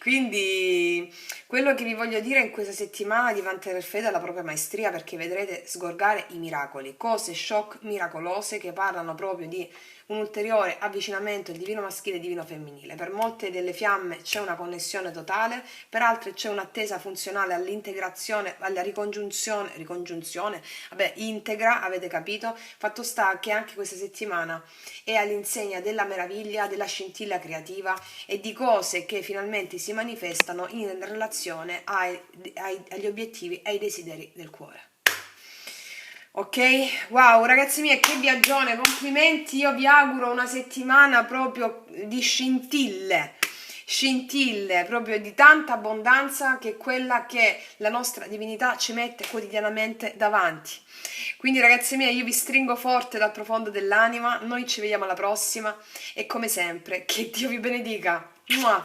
Quindi quello che vi voglio dire in questa settimana di mantenere fede alla propria maestria, perché vedrete sgorgare i miracoli, cose shock miracolose che parlano proprio di un ulteriore avvicinamento del divino maschile e divino femminile. Per molte delle fiamme c'è una connessione totale, per altre c'è un'attesa funzionale all'integrazione, alla ricongiunzione, vabbè, integra, avete capito? Fatto sta che anche questa settimana è all'insegna della meraviglia, della scintilla creativa e di cose che finalmente si manifestano in relazione agli obiettivi e ai desideri del cuore. Ok? Wow, ragazzi miei, che viaggione, complimenti, io vi auguro una settimana proprio di scintille, proprio di tanta abbondanza che è quella che la nostra divinità ci mette quotidianamente davanti. Quindi ragazzi miei, io vi stringo forte dal profondo dell'anima, noi ci vediamo alla prossima e come sempre, che Dio vi benedica. Mua!